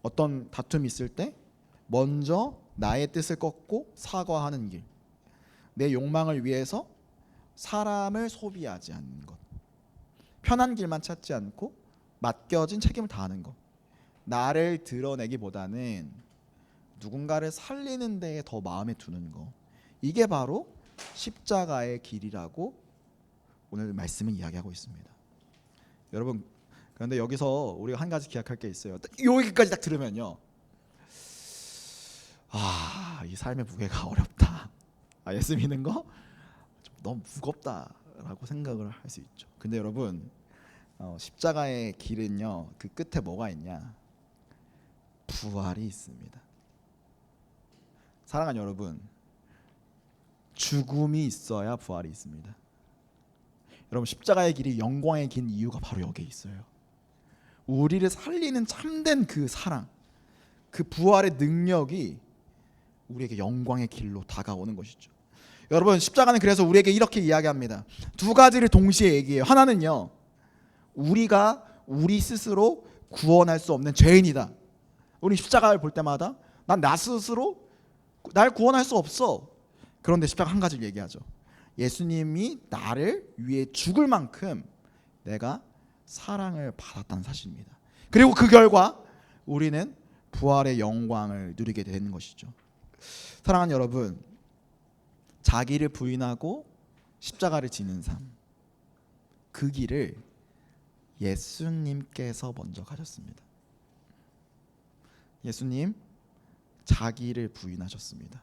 어떤 다툼이 있을 때 먼저 나의 뜻을 꺾고 사과하는 길, 내 욕망을 위해서 사람을 소비하지 않는 것, 편한 길만 찾지 않고 맡겨진 책임을 다하는 것, 나를 드러내기보다는 누군가를 살리는 데에 더 마음에 두는 것, 이게 바로 십자가의 길이라고 오늘 말씀은 이야기하고 있습니다. 여러분, 그런데 여기서 우리가 한 가지 기억할 게 있어요. 여기까지 딱 들으면요, 이 삶의 무게가 어렵다, 예수 믿는 거 좀 너무 무겁다라고 생각을 할 수 있죠. 근데 여러분, 십자가의 길은요, 그 끝에 뭐가 있냐? 부활이 있습니다. 사랑하는 여러분, 죽음이 있어야 부활이 있습니다. 여러분, 십자가의 길이 영광의 긴 이유가 바로 여기에 있어요. 우리를 살리는 참된 그 사랑, 그 부활의 능력이 우리에게 영광의 길로 다가오는 것이죠. 여러분, 십자가는 그래서 우리에게 이렇게 이야기합니다. 두 가지를 동시에 얘기해요. 하나는요, 우리가 우리 스스로 구원할 수 없는 죄인이다. 우리 십자가를 볼 때마다 난 나 스스로 날 구원할 수 없어. 그런데 십자가 한 가지를 얘기하죠. 예수님이 나를 위해 죽을 만큼 내가 사랑을 받았다는 사실입니다. 그리고 그 결과 우리는 부활의 영광을 누리게 되는 것이죠. 사랑하는 여러분, 자기를 부인하고 십자가를 지는 삶, 그 길을 예수님께서 먼저 가셨습니다. 예수님 자기를 부인하셨습니다.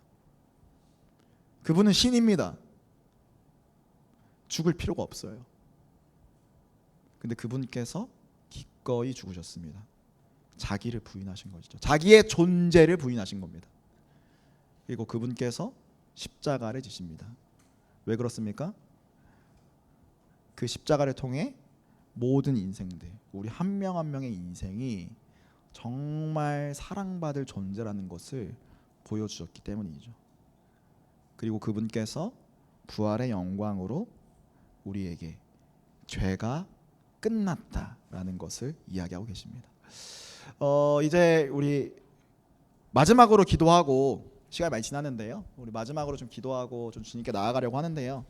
그분은 신입니다. 죽을 필요가 없어요. 근데 그분께서 기꺼이 죽으셨습니다. 자기를 부인하신 것이죠. 자기의 존재를 부인하신 겁니다. 그리고 그분께서 십자가를 지십니다. 왜 그렇습니까? 그 십자가를 통해 모든 인생들, 우리 한 명 한 명의 인생이 정말 사랑받을 존재라는 것을 보여주셨기 때문이죠. 그리고 그분께서 부활의 영광으로 우리에게 죄가 끝났다라는 것을 이야기하고 계십니다. 이제 우리 마지막으로 기도하고 시간이 많이 지났는데요. 우리 마지막으로 좀 기도하고 좀 주님께 나아가려고 하는데요.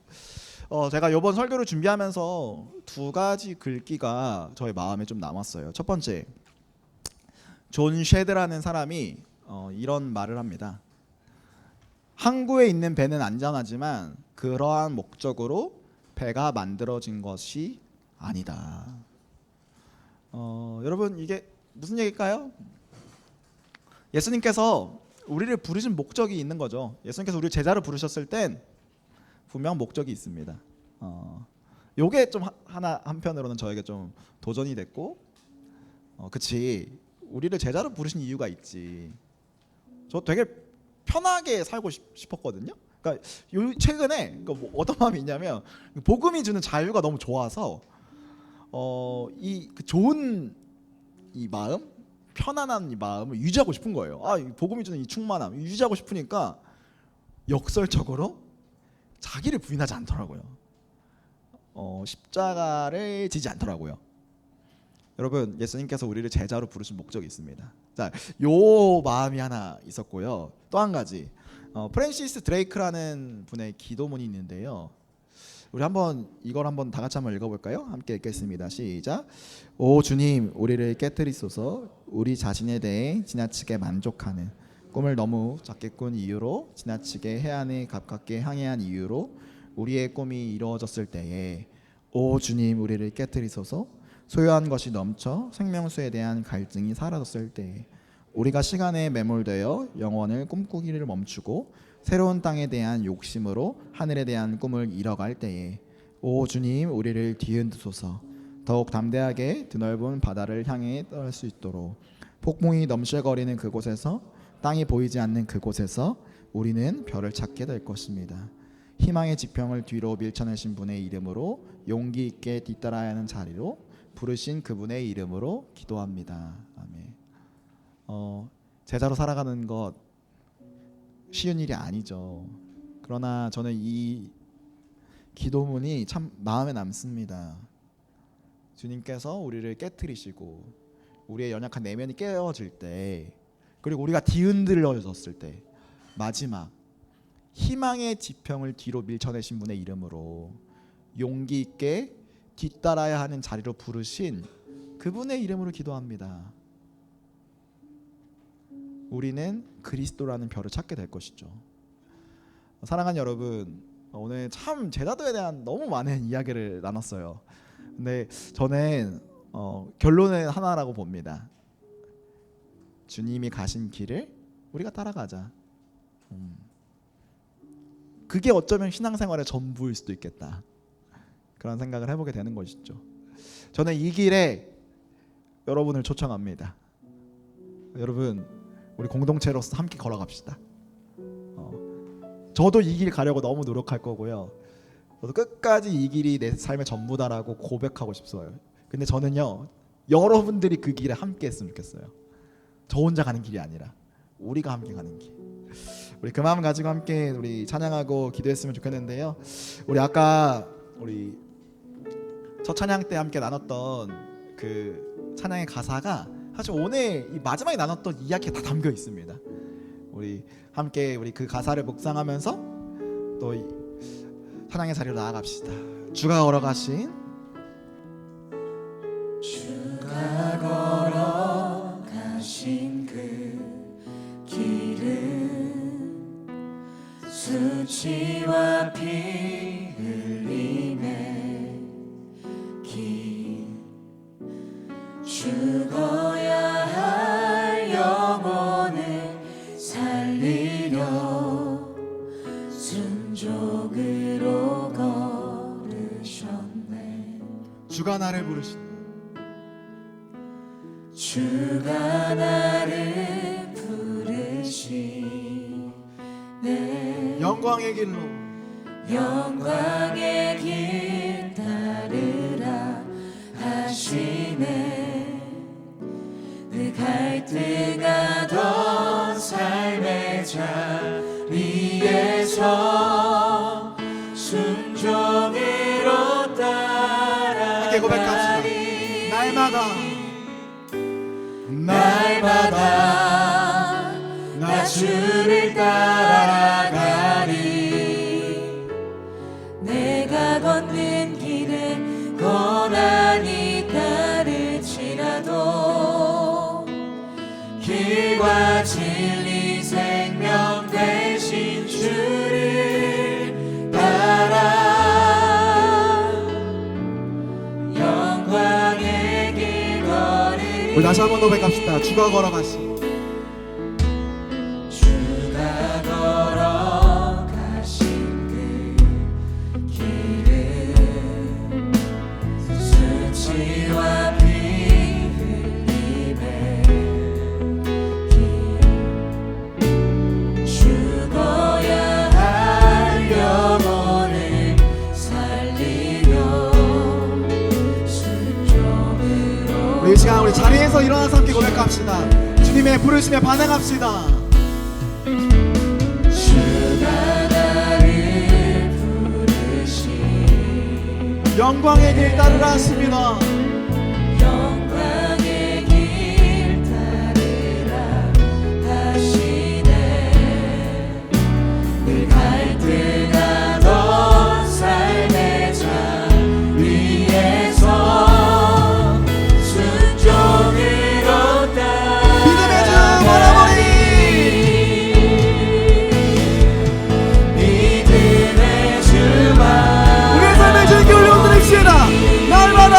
제가 이번 설교를 준비하면서 두 가지 글귀가 저의 마음에 좀 남았어요. 첫 번째, 존 쉐드라는 사람이 이런 말을 합니다. 항구에 있는 배는 안전하지만 그러한 목적으로 배가 만들어진 것이 아니다. 여러분, 이게 무슨 얘기일까요? 예수님께서 우리를 부르신 목적이 있는 거죠. 예수님께서 우리 제자로 부르셨을 땐 분명 목적이 있습니다. 요게 좀 한편으로는 저에게 좀 도전이 됐고, 그치, 우리를 제자로 부르신 이유가 있지. 저 되게 편하게 살고 싶었거든요. 그러니까 최근에 뭐 어떤 마음이 있냐면, 복음이 주는 자유가 너무 좋아서 그 좋은 이 마음, 편안한 이 마음을 유지하고 싶은 거예요. 이 복음이 주는 이 충만함 유지하고 싶으니까 역설적으로 자기를 부인하지 않더라고요. 십자가를 지지 않더라고요. 여러분, 예수님께서 우리를 제자로 부르신 목적이 있습니다. 자, 요 마음이 하나 있었고요. 또 한 가지, 프랜시스 드레이크라는 분의 기도문이 있는데요. 우리 이걸 한번 다 같이 한번 읽어볼까요? 함께 읽겠습니다. 시작. 오 주님, 우리를 깨뜨리소서. 우리 자신에 대해 지나치게 만족하는 꿈을 너무 작게 꾼 이유로, 지나치게 해안에 가깝게 항해한 이유로 우리의 꿈이 이루어졌을 때에, 오 주님, 우리를 깨뜨리소서. 소유한 것이 넘쳐 생명수에 대한 갈증이 사라졌을 때에, 우리가 시간에 매몰되어 영원을 꿈꾸기를 멈추고 새로운 땅에 대한 욕심으로 하늘에 대한 꿈을 잃어갈 때에, 오 주님, 우리를 뒤흔드소서. 더욱 담대하게 드넓은 바다를 향해 떠날 수 있도록, 폭풍이 넘실거리는 그곳에서, 땅이 보이지 않는 그곳에서 우리는 별을 찾게 될 것입니다. 희망의 지평을 뒤로 밀쳐내신 분의 이름으로, 용기 있게 뒤따라야 하는 자리로 부르신 그분의 이름으로 기도합니다. 아멘. 제자로 살아가는 것 쉬운 일이 아니죠. 그러나 저는 이 기도문이 참 마음에 남습니다. 주님께서 우리를 깨트리시고 우리의 연약한 내면이 깨어질 때, 그리고 우리가 뒤흔들려졌을 때, 마지막 희망의 지평을 뒤로 밀쳐내신 분의 이름으로 용기 있게 뒤따라야 하는 자리로 부르신 그분의 이름으로 기도합니다. 우리는 그리스도라는 별을 찾게 될 것이죠. 사랑하는 여러분, 오늘 참 제자도에 대한 너무 많은 이야기를 나눴어요. 근데 저는 결론은 하나라고 봅니다. 주님이 가신 길을 우리가 따라가자. 그게 어쩌면 신앙생활의 전부일 수도 있겠다. 그런 생각을 해보게 되는 것이죠. 저는 이 길에 여러분을 초청합니다. 여러분, 우리 공동체로서 함께 걸어갑시다. 저도 이 길 가려고 너무 노력할 거고요. 저도 끝까지 이 길이 내 삶의 전부다라고 고백하고 싶어요. 근데 저는요, 여러분들이 그 길에 함께 했으면 좋겠어요. 저 혼자 가는 길이 아니라 우리가 함께 가는 길. 우리 그 마음 가지고 함께 우리 찬양하고 기도했으면 좋겠는데요. 우리 아까 우리 첫 찬양 때 함께 나눴던 그 찬양의 가사가 사실 오늘 이 마지막에 나눴던 이야기가 다 담겨 있습니다. 우리 함께 우리 그 가사를 묵상하면서 또 이 찬양의 자리로 나아갑시다. 주가 걸어가신, 주가 걸어가신 그 길은 수치와 피 흘림의 길, 죽어야 할 영혼을 살리려 순종으로 걸으셨네. 주가 나를 부르신, 주가 나를 부르시네. 영광의 길로, 영광의 길 따르라 하시네. 그 갈등하던 삶의 자리에서 순종으로 함께 고백합시다. 따라가리. 주를 따라가리. 내가 걷는 길에 고난이 따를지라도 길과 진리 생명 되신 주를 따라 영광의 길 걸으리. 우리 다시 한번 고백합시다. 주가 걸어가시. 주가 걸어가신 그 길은 수치와 피 흘림의 길, 죽어야 할 영혼을 살리며 순종으로. 우리 이 시간 우리 자리에서 일어나서 함께 고백합시다. 주님의 부르심에 반응합시다. 주가 나를 부르시 영광의 길 따르라 하십니다. 영광의 길 따르라 하시네. 늘 갈등하던 삶의 자리에서 순종으로 믿음의 주 바라보리. 믿음의 주만 우리의 삶의 주님께 올려드립시다. 날마다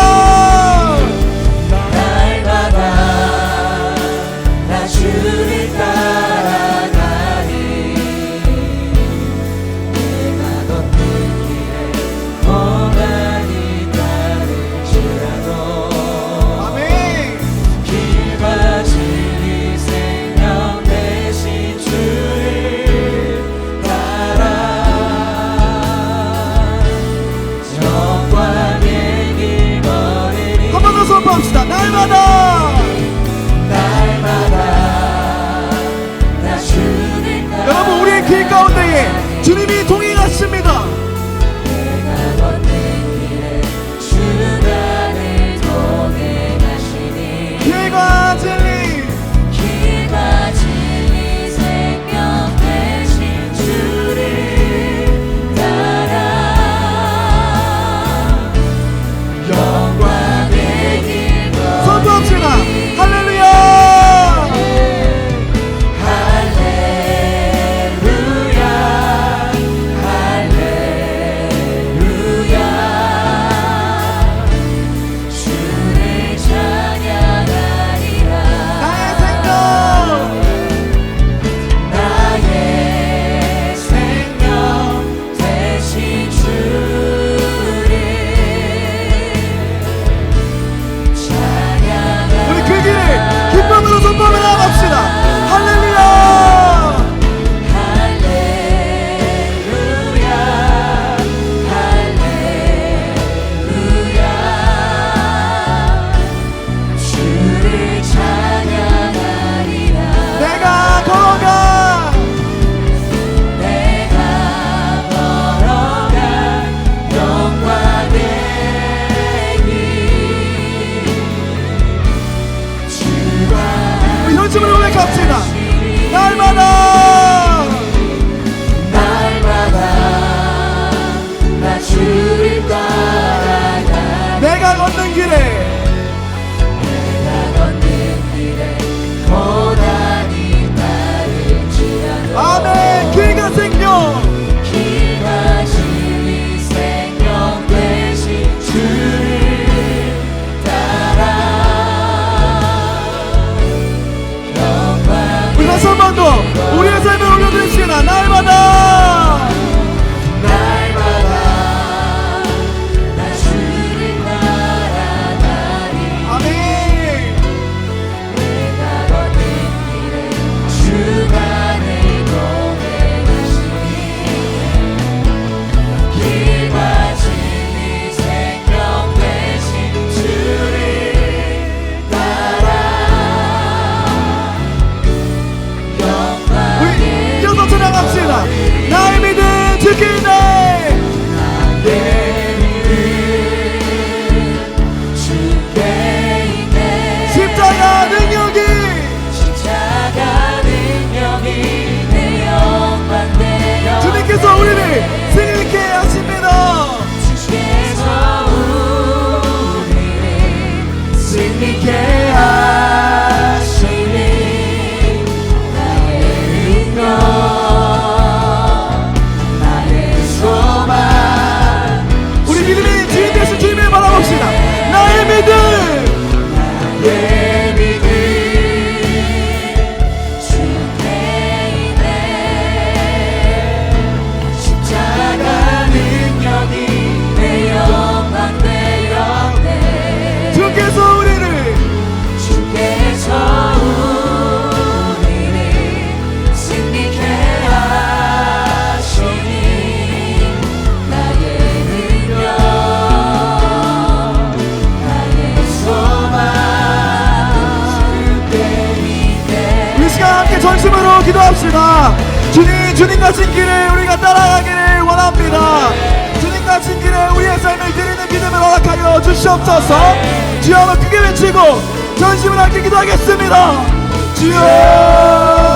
주님 가신 길을 우리가 따라가기를 원합니다. 주님 가신 길에 우리의 삶을 드리는 믿음을 허락하여 주시옵소서. 주여 한번 크게 외치고 전심을 함께 기도하겠습니다. 주여